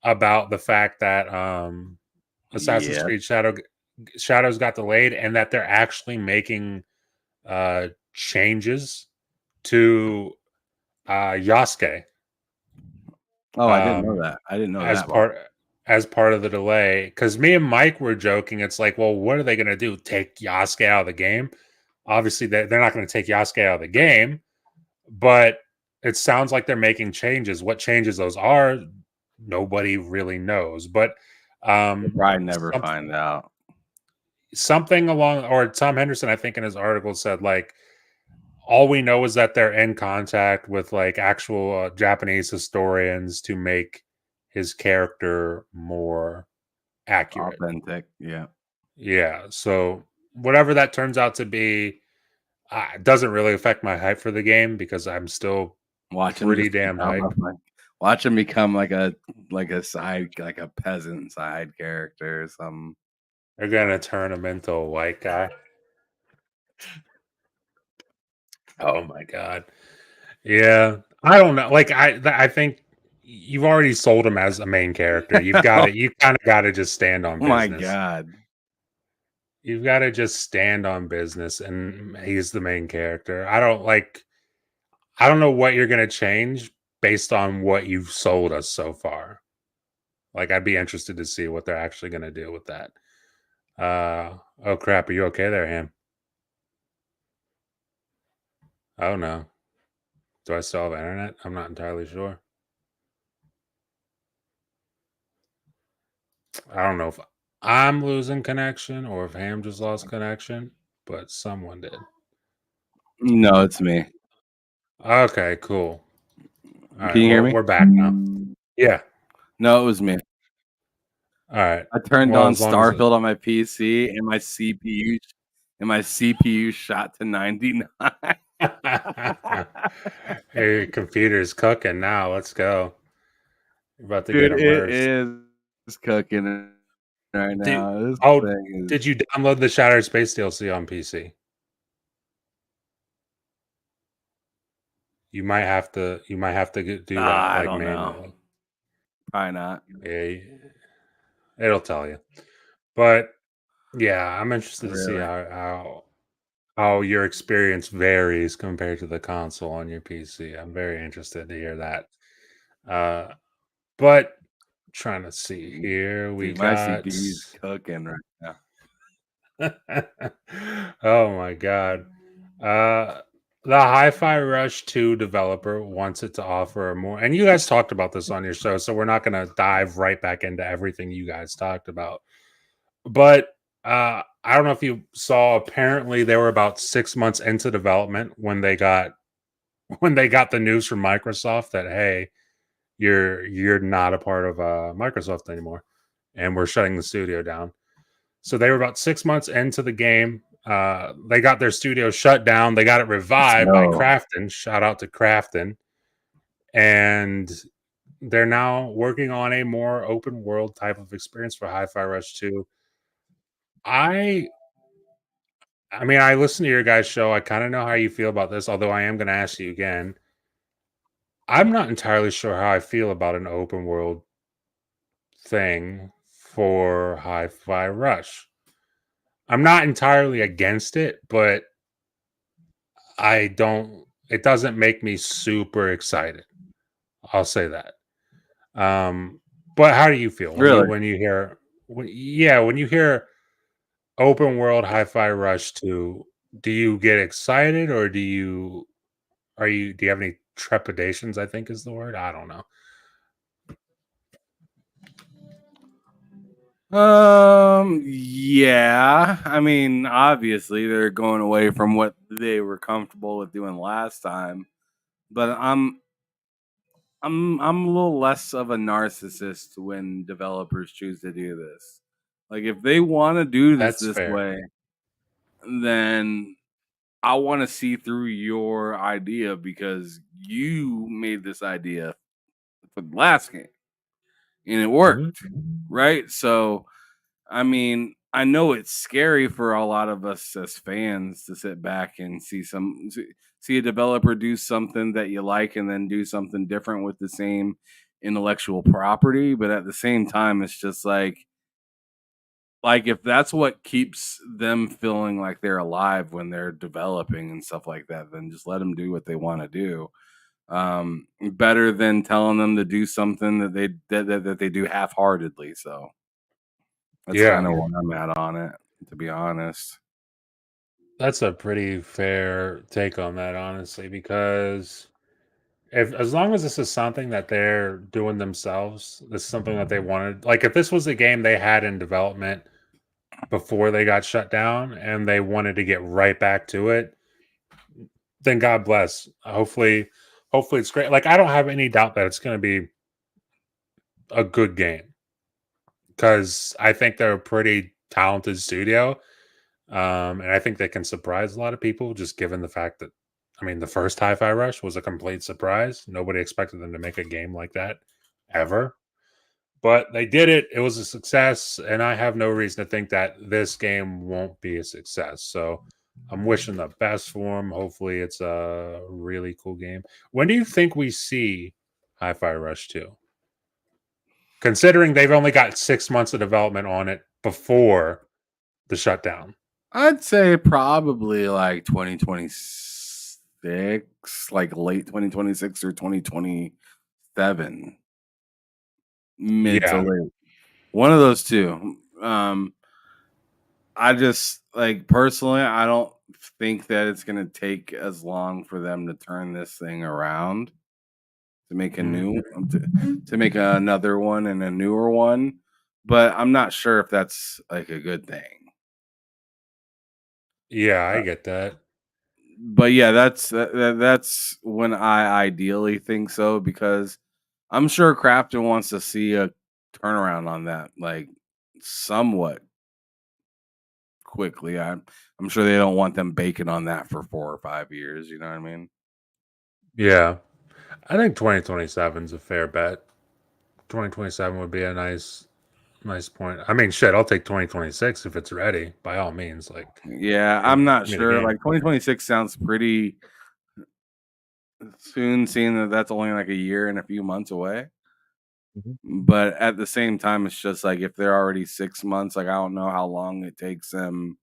about the fact that Assassin's Yeah. Creed Shadows got delayed and that they're actually making changes to Yasuke Oh, I didn't know um, that. I didn't know as that part. part of the delay. Because me and Mike were joking. It's like, well, what are they going to do? Take Yasuke out of the game? Obviously, they're not going to take Yasuke out of the game, but it sounds like they're making changes. What changes those are, nobody really knows. But We'll um, probably never some, find out. something along, or Tom Henderson, I think, in his article said like all we know is that they're in contact with like actual Japanese historians to make his character more accurate. Authentic. Yeah. Yeah. So whatever that turns out to be, it doesn't really affect my hype for the game because I'm still Watch him pretty just damn become hype. watch him become like a peasant side character or something. They're gonna turn him into a white guy. Oh my god. Yeah. I don't know. Like I think you've already sold him as a main character. You've got Oh to you kind of got to just stand on my business. god. You've got to just stand on business, and he's the main character. I don't know what you're gonna change based on what you've sold us so far. Like, I'd be interested to see what they're actually gonna do with that. Oh crap, are you okay there, Ham? Oh no. Do I still have internet? I'm not entirely sure. I don't know if I'm losing connection or if Ham just lost connection, but someone did. No, it's me. Okay, cool. All Can right. you hear Well, me? we're back now. Yeah. No, it was me. All right. I turned Well, on as long as it. Starfield on my PC, and my CPU shot to 99. Hey, your computer's cooking now. Let's go. You're about to get Dude, it immersed. is cooking right Did now. This oh, thing is did you download the Shattered Space DLC on PC? Do that I like don't know. manually. Probably not. Yeah, it'll tell you. But yeah, I'm interested to see Really. how your experience varies compared to the console on your PC. I'm very interested to hear that. Uh, but trying to see here, we Dude, my got. CPU is cooking right now. Oh my god. Uh the Hi-Fi Rush 2 developer wants it to offer a more, and you guys talked about this on your show, so we're not going to dive right back into everything you guys talked about. But I don't know if you saw, apparently they were about 6 months into development when they got when they got the news from Microsoft that, hey, you're not a part of Microsoft anymore, and we're shutting the studio down. So they were about 6 months into the game. They got their studio shut down. They got it Let's revived by go. Crafton. Shout out to Crafton. And they're now working on a more open world type of experience for Hi-Fi Rush 2. I I mean, I listen to your guys' show. I kind of know how you feel about this, although I am going to ask you again. I'm not entirely sure how I feel about an open world thing for Hi-Fi Rush. I'm not entirely against it, but I don't it doesn't make me super excited. I'll say that. Um, but how do you feel Really? when you hear when you hear open world Hi-Fi Rush 2, do you get excited or do you have any trepidations, I think is the word? I don't know. Yeah. I mean, obviously they're going away from what they were comfortable with doing last time, but I'm a little less of a narcissist when developers choose to do this. Like if they want to do That's this fair. way, then I want to see through your idea because you made this idea for the last game and it Mhm. worked, right? So I mean, I know it's scary for a lot of us as fans to sit back and see a developer do something that you like and then do something different with the same intellectual property, but at the same time it's just like if that's what keeps them feeling like they're alive when they're developing and stuff like that, then just let them do what they want to do. Better than telling them to do something that they do half-heartedly. So that's kind Yeah. of where I'm at on it, to be honest. That's a pretty fair take on that, honestly, because if as long as this is something that they're doing themselves, this is something that they wanted. Like if this was a game they had in development before they got shut down and they wanted to get right back to it, then God bless. Hopefully it's great. Like I don't have any doubt that it's going to be a good game because I think they're a pretty talented studio. And I think they can surprise a lot of people just given the fact that, I mean, the first Hi-Fi Rush was a complete surprise. Nobody expected them to make a game like that ever. But they did it. It was a success, and I have no reason to think that this game won't be a success. So I'm wishing the best for them. Hopefully, it's a really cool game. When do you think we see Hi-Fi Rush 2? Considering they've only got 6 months of development on it before the shutdown. I'd say probably like 2026, like late 2026 or 2027, mid to Yeah, late. One of those two. I just like personally, I don't think that it's going to take as long for them to turn this thing around to make a mhm. to make another one and a newer one, but I'm not sure if that's like a good thing. Yeah, Uh, I get that. but yeah, that's when I ideally think so, because I'm sure Crafton wants to see a turnaround on that, like, somewhat quickly. I'm sure they don't want them baking on that for 4 or 5 years, you know what I mean? Yeah. I think 2027 is a fair bet. 2027 would be a nice point. I mean, shit, I'll take 2026 if it's ready, by all means. Like, Yeah, give I'm not me the sure, game. like, 2026 sounds pretty soon, seeing that that's only, like, a year and a few months away, Mhm. but at the same time, it's just, like, if they're already 6 months, like, I don't know how long it takes them.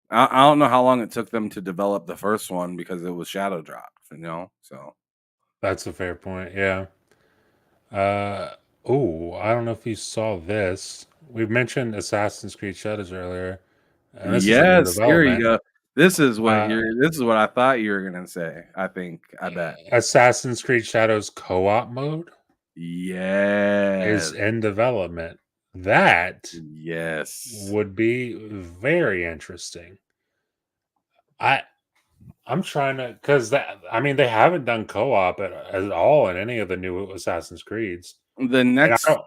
I don't know how long it took them to develop the first one because it was shadow dropped, you know? So That's a fair point. Yeah. Uh, oh, I don't know if you saw this. We've mentioned Assassin's Creed Shadows earlier, and this is under yes, here you development. go. Uh, This is what I thought you were gonna say, I think, I bet. Assassin's Creed Shadows co-op mode is Yes. in development. That Yes. would be very interesting. I I'm trying to because that I mean they haven't done co-op at all in any of the new Assassin's Creeds, The and I next don't.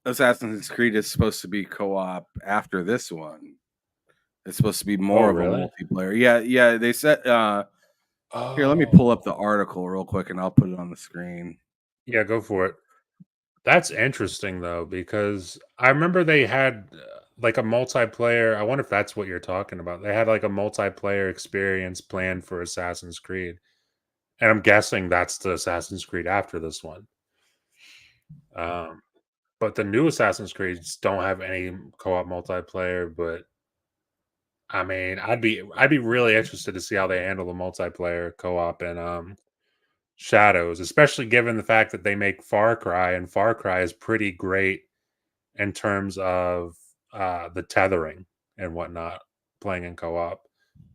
Assassin's Creed is supposed to be co-op after this one. It's supposed to be Oh, more of a really? multiplayer. Yeah, yeah, they said, here, let me pull up Oh, the article real quick and I'll put it on the screen. yeah, go for it. That's interesting though because I remember they had like a multiplayer. I wonder if that's what you're talking about. They had like a multiplayer experience planned for Assassin's Creed, and I'm guessing that's the Assassin's Creed after this one. Um, but the new Assassin's Creeds don't have any co-op multiplayer, but I mean, I'd be really interested to see how they handle the multiplayer co-op and Shadows, especially given the fact that they make Far Cry and Far Cry is pretty great in terms of the tethering and whatnot, playing in co-op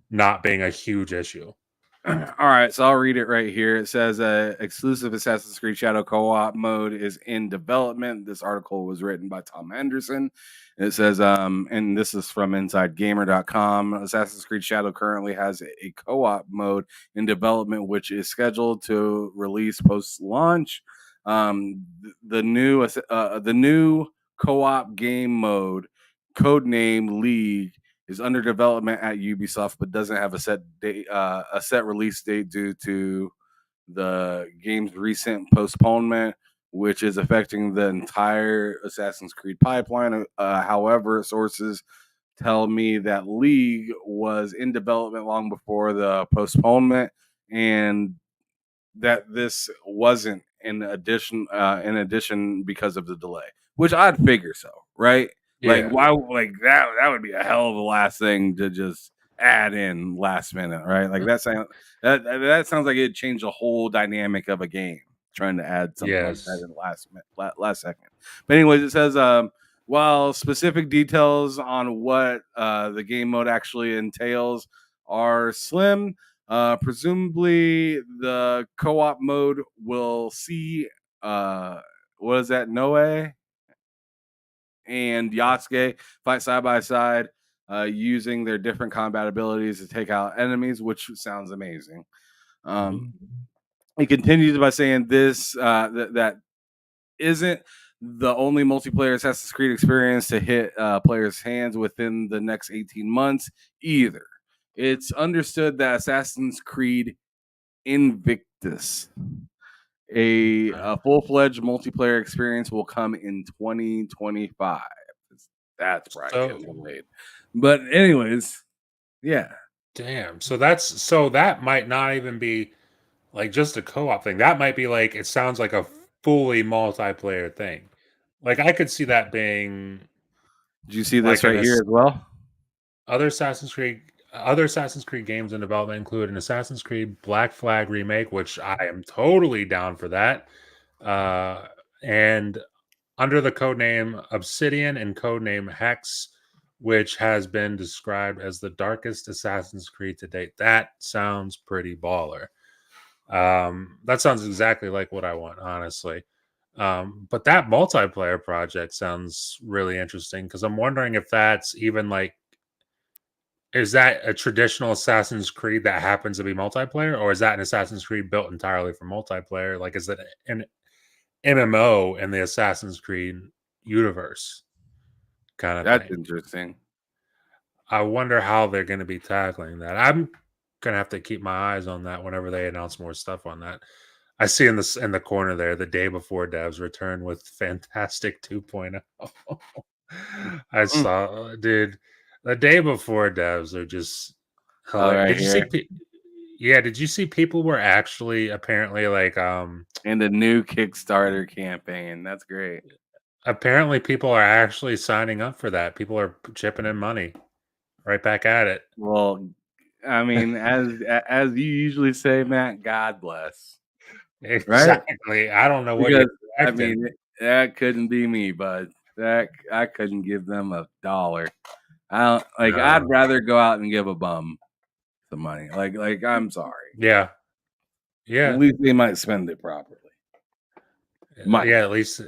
not being a huge issue. All right, so I'll read it right here. It says exclusive Assassin's Creed Shadow co-op mode is in development. This article was written by Tom Henderson. It says, and this is from InsideGamer.com. Assassin's Creed Shadow currently has a co-op mode in development, which is scheduled to release post-launch. The new co-op game mode, codename League, is under development at Ubisoft, but doesn't have a set release date due to the game's recent postponement, which is affecting the entire Assassin's Creed pipeline. However, sources tell me that League was in development long before the postponement, and that this wasn't in addition because of the delay, which I'd figure so, right? Like, Yeah. why, like, that would be a hell of a last thing to just add in last minute, right? Like, that sounds like it'd change the whole dynamic of a game, trying to add something like that Yes. in the last second. But anyways, it says, while specific details on what the game mode actually entails are slim, presumably, the co-op mode will see what is that, Noe and Yatsuke fight side by side, using their different combat abilities to take out enemies, which sounds amazing. Mhm. Um, he continues by saying this that isn't the only multiplayer Assassin's Creed experience to hit players' hands within the next 18 months either. It's understood that Assassin's Creed Invictus, a full-fledged multiplayer experience, will come in 2025. That's probably getting So delayed. But anyways, yeah. damn. So that might not even be like just a co-op thing. That might be like it sounds like a fully multiplayer thing. Like I could see that being Did you see this like right here as well? other Assassin's Creed games in development include an Assassin's Creed Black Flag remake, which I am totally down for that. And under the codename Obsidian and codename Hex, which has been described as the darkest Assassin's Creed to date. That sounds pretty baller. That sounds exactly like what I want, honestly. But that multiplayer project sounds really interesting because I'm wondering if that's even like Is that a traditional Assassin's Creed that happens to be multiplayer, or is that an Assassin's Creed built entirely for multiplayer? Like, is it an MMO in the Assassin's Creed universe kind of That's thing? interesting. I wonder how they're going to be tackling that. I'm gonna have to keep my eyes on that whenever they announce more stuff on that. I see in the corner there, the day before devs return with Fantastic 2.0. I Mm. saw, dude, the day before devs are just Oh, hilarious. right Did you see? here. Yeah, did you see people were actually apparently like And the new Kickstarter campaign. That's great. apparently people are actually signing up for that. People are chipping in money right back at it. Well, I mean, as you usually say, Matt, God bless. Right? Exactly. I don't know what you're Because I expecting. mean, that couldn't be me, bud. That I couldn't give them a dollar. I don't like. I'd No. rather go out and give a bum some money. Like I'm sorry. Yeah. At Yeah. least they might spend it properly. Might. Yeah, at least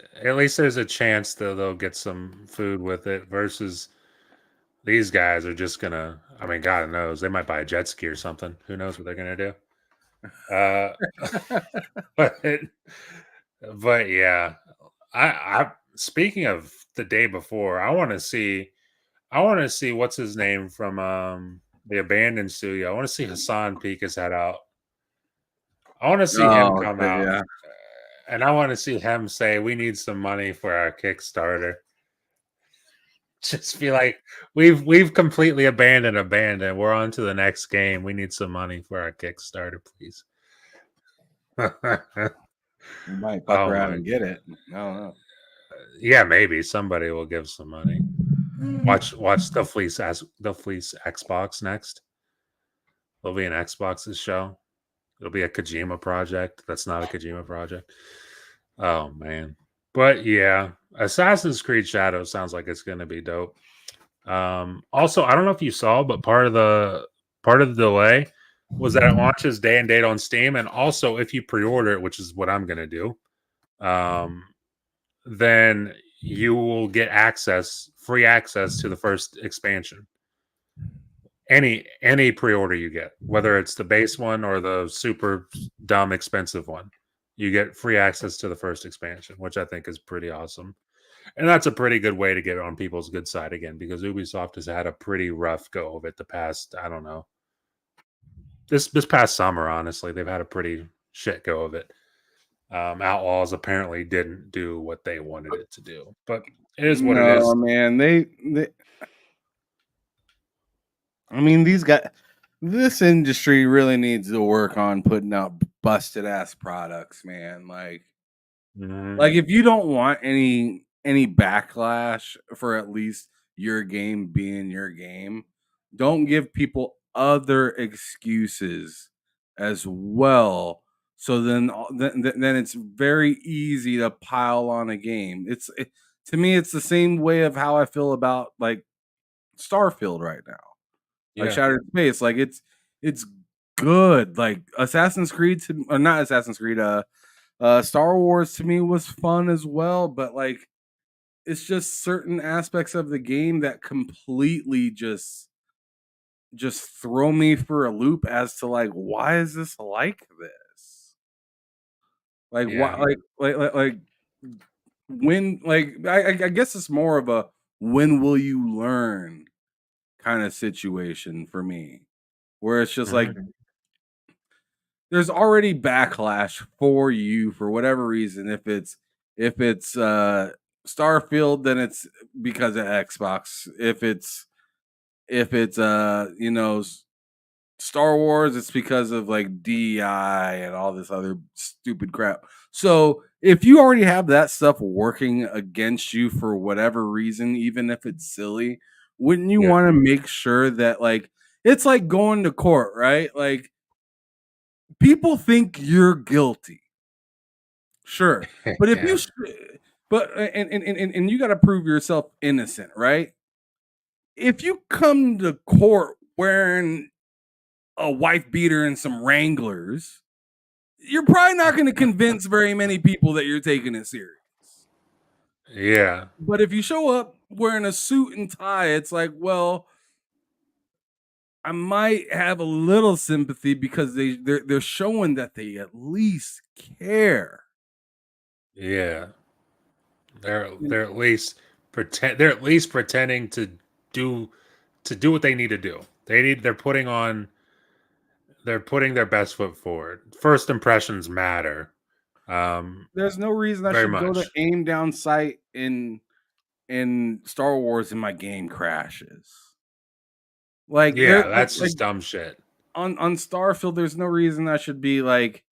there's a chance that they'll get some food with it versus these guys are just gonna, I mean, God knows, they might buy a jet ski or something. Who knows what they're gonna do? Uh but but yeah. I speaking of the day before, I wanna see what's his name from the abandoned studio. I wanna see Hassan peek his head out. I wanna see him Oh, come okay, out yeah. and I wanna see him say, "We need some money for our Kickstarter." Just be like, "We've completely abandoned. We're on to the next game. We need some money for our Kickstarter, please." We might fuck Oh around my, and get it. I don't know. yeah, maybe somebody will give some money. Watch the fleece Xbox next. There'll be an Xbox's show. It'll be a Kojima project. That's not a Kojima project. Oh man. But yeah, Assassin's Creed Shadow sounds like it's gonna be dope. Also, I don't know if you saw, but part of the delay was that it launches day and date on Steam, and also if you pre-order it, which is what I'm gonna do, um, then you will get free access to the first expansion. Any pre-order you get, whether it's the base one or the super dumb expensive one, you get free access to the first expansion, which I think is pretty awesome. And that's a pretty good way to get on people's good side again because Ubisoft has had a pretty rough go of it the past, I don't know, this past summer, honestly. They've had a pretty shit go of it. Outlaws apparently didn't do what they wanted it to do, but it is what it No, is. man. They I mean, this industry really needs to work on putting out busted ass products, man. Mhm. Like if you don't want any backlash for at least your game being your game, don't give people other excuses as well. So then it's very easy to pile on a game. To me, it's the same way of how I feel about like Starfield right now, like Yeah. Shattered Space. Like it's good. Like or not Assassin's Creed. Star Wars to me was fun as well, but like it's just certain aspects of the game that completely just throw me for a loop as to like why is this like this? Like why Yeah. like when like I guess it's more of a when will you learn kind of situation for me, where it's just like Mhm. there's already backlash for you for whatever reason. If it's Starfield, then it's because of Xbox. If it's Star Wars, it's because of like DEI and all this other stupid crap. So if you already have that stuff working against you for whatever reason, even if it's silly, wouldn't you Yeah. want to make sure that like it's like going to court, right? Like people think you're guilty. Sure. But if you Yeah. sh- but and you got to prove yourself innocent, right? If you come to court wearing a wife beater and some Wranglers, you're probably not going to convince very many people that you're taking it serious. Yeah. But if you show up wearing a suit and tie, it's like, well, I might have a little sympathy because they're showing that they at least care. Yeah, And they're at least pretending do to do what they need to do. They're putting their best foot forward. First impressions matter. there's no reason I Very should go to much. aim down sight in Star Wars and my game crashes. Like there Yeah, that's like just dumb shit. on Starfield, there's no reason I should be like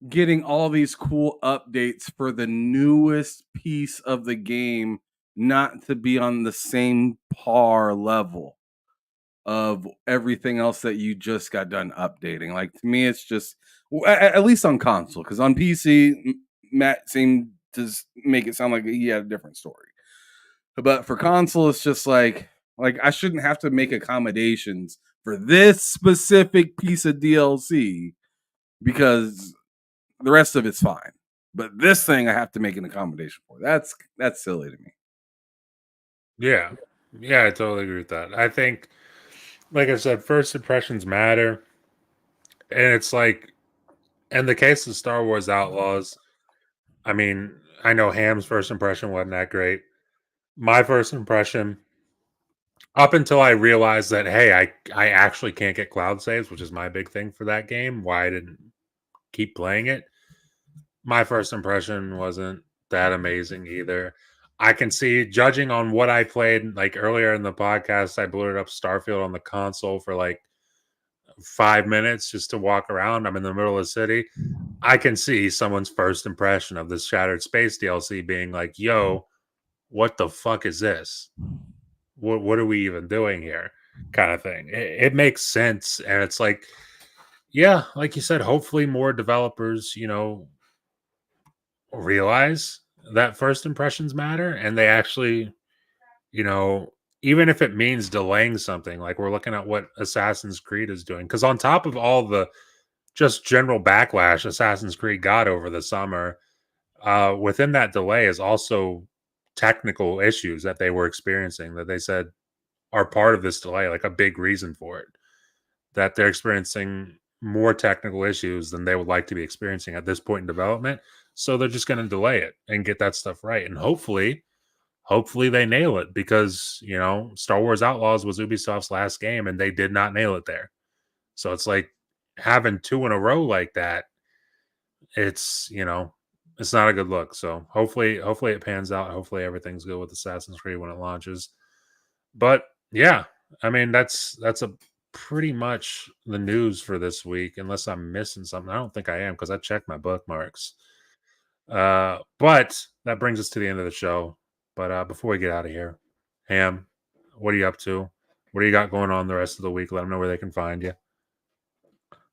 getting all these cool updates for the newest piece of the game, not to be on the same par level of everything else that you just got done updating. Like to me, it's just at least on console, because on PC, Matt seemed to make it sound like he had a different story. But for console, it's just like I shouldn't have to make accommodations for this specific piece of DLC because the rest of it's fine. But this thing I have to make an accommodation for. That's silly to me. Yeah. Yeah, I totally agree with that. I think, like I said, first impressions matter. And it's like, in the case of Star Wars Outlaws, I mean, I know Ham's first impression wasn't that great. My first impression, up until I realized that, hey, I actually can't get cloud saves, which is my big thing for that game, why I didn't keep playing it. My first impression wasn't that amazing either. I can see, judging on what I played, like earlier in the podcast, I booted up Starfield on the console for like 5 minutes just to walk around. I'm in the middle of the city. I can see someone's first impression of this Shattered Space DLC being like, yo, what the fuck is this? What are we even doing here? Kind of thing. It makes sense. And it's like, yeah, like you said, hopefully more developers, realize that first impressions matter and they actually, you know, even if it means delaying something, like we're looking at what Assassin's Creed is doing. Because on top of all the just general backlash Assassin's Creed got over the summer, within that delay is also technical issues that they were experiencing that they said are part of this delay, like a big reason for it, that they're experiencing more technical issues than they would like to be experiencing at this point in development. So they're just going to delay it and get that stuff right. And hopefully they nail it because, Star Wars Outlaws was Ubisoft's last game and they did not nail it there. So it's like having two in a row like that, it's not a good look. So hopefully it pans out. Hopefully everything's good with Assassin's Creed when it launches. But yeah, I mean that's a pretty much the news for this week, unless I'm missing something. I don't think I am because I checked my bookmarks. But that brings us to the end of the show. But before we get out of here, Ham, what are you up to? What do you got going on the rest of the week? Let them know where they can find you.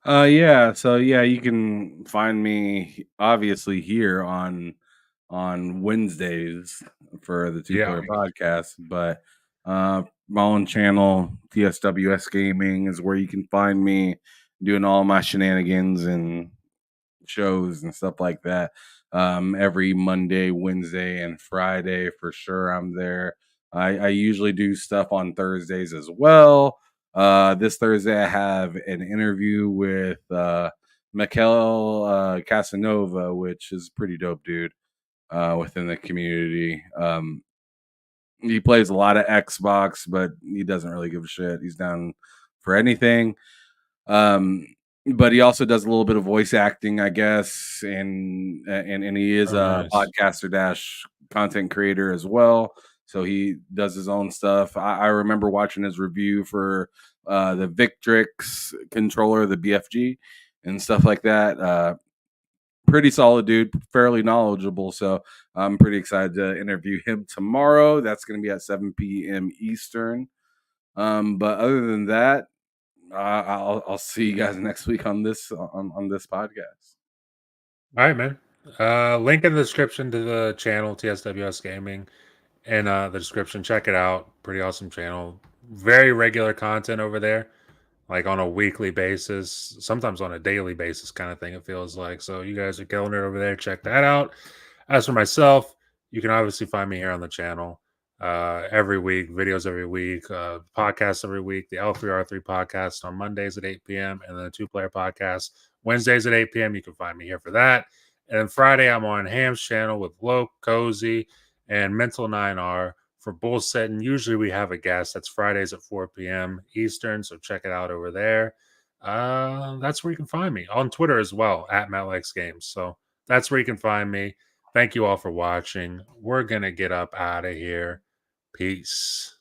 Yeah, so yeah, you can find me obviously here on Wednesdays for the Two Yeah. Player Podcast, but my own channel, TSWS Gaming, is where you can find me doing all my shenanigans and shows and stuff like that. Every Monday, Wednesday, and Friday for sure. I'm there. I usually do stuff on Thursdays as well. This Thursday, I have an interview with Mikel Casanova, which is a pretty dope dude within the community. He plays a lot of Xbox, but he doesn't really give a shit. He's down for anything. Um, but he also does a little bit of voice acting, I guess, and he is Oh, a nice. podcaster dash content creator as well. So he does his own stuff. I remember watching his review for the Victrix controller, the BFG, and stuff like that. Pretty solid dude, fairly knowledgeable. So I'm pretty excited to interview him tomorrow. That's going to be at 7 p.m. Eastern. But other than that, I'll see you guys next week on this podcast. All right, man. Link in the description to the channel TSWS Gaming in the description. Check it out. Pretty awesome channel. Very regular content over there, like on a weekly basis, sometimes on a daily basis, kind of thing. It feels like. So you guys are killing it over there. Check that out. As for myself, you can obviously find me here on the channel. every week, videos every week, podcasts every week. The L3R3 podcast on Mondays at 8 p.m. and then the Two Player Podcast Wednesdays at 8 p.m. You can find me here for that. And then Friday, I'm on Ham's channel with Loke, Cozy, and Mental 9R for bullsetting. Usually we have a guest. That's Fridays at 4 p.m. Eastern. So check it out over there. That's where you can find me on Twitter as well at MattLikes Games. So that's where you can find me. Thank you all for watching. We're going to get up out of here. Peace.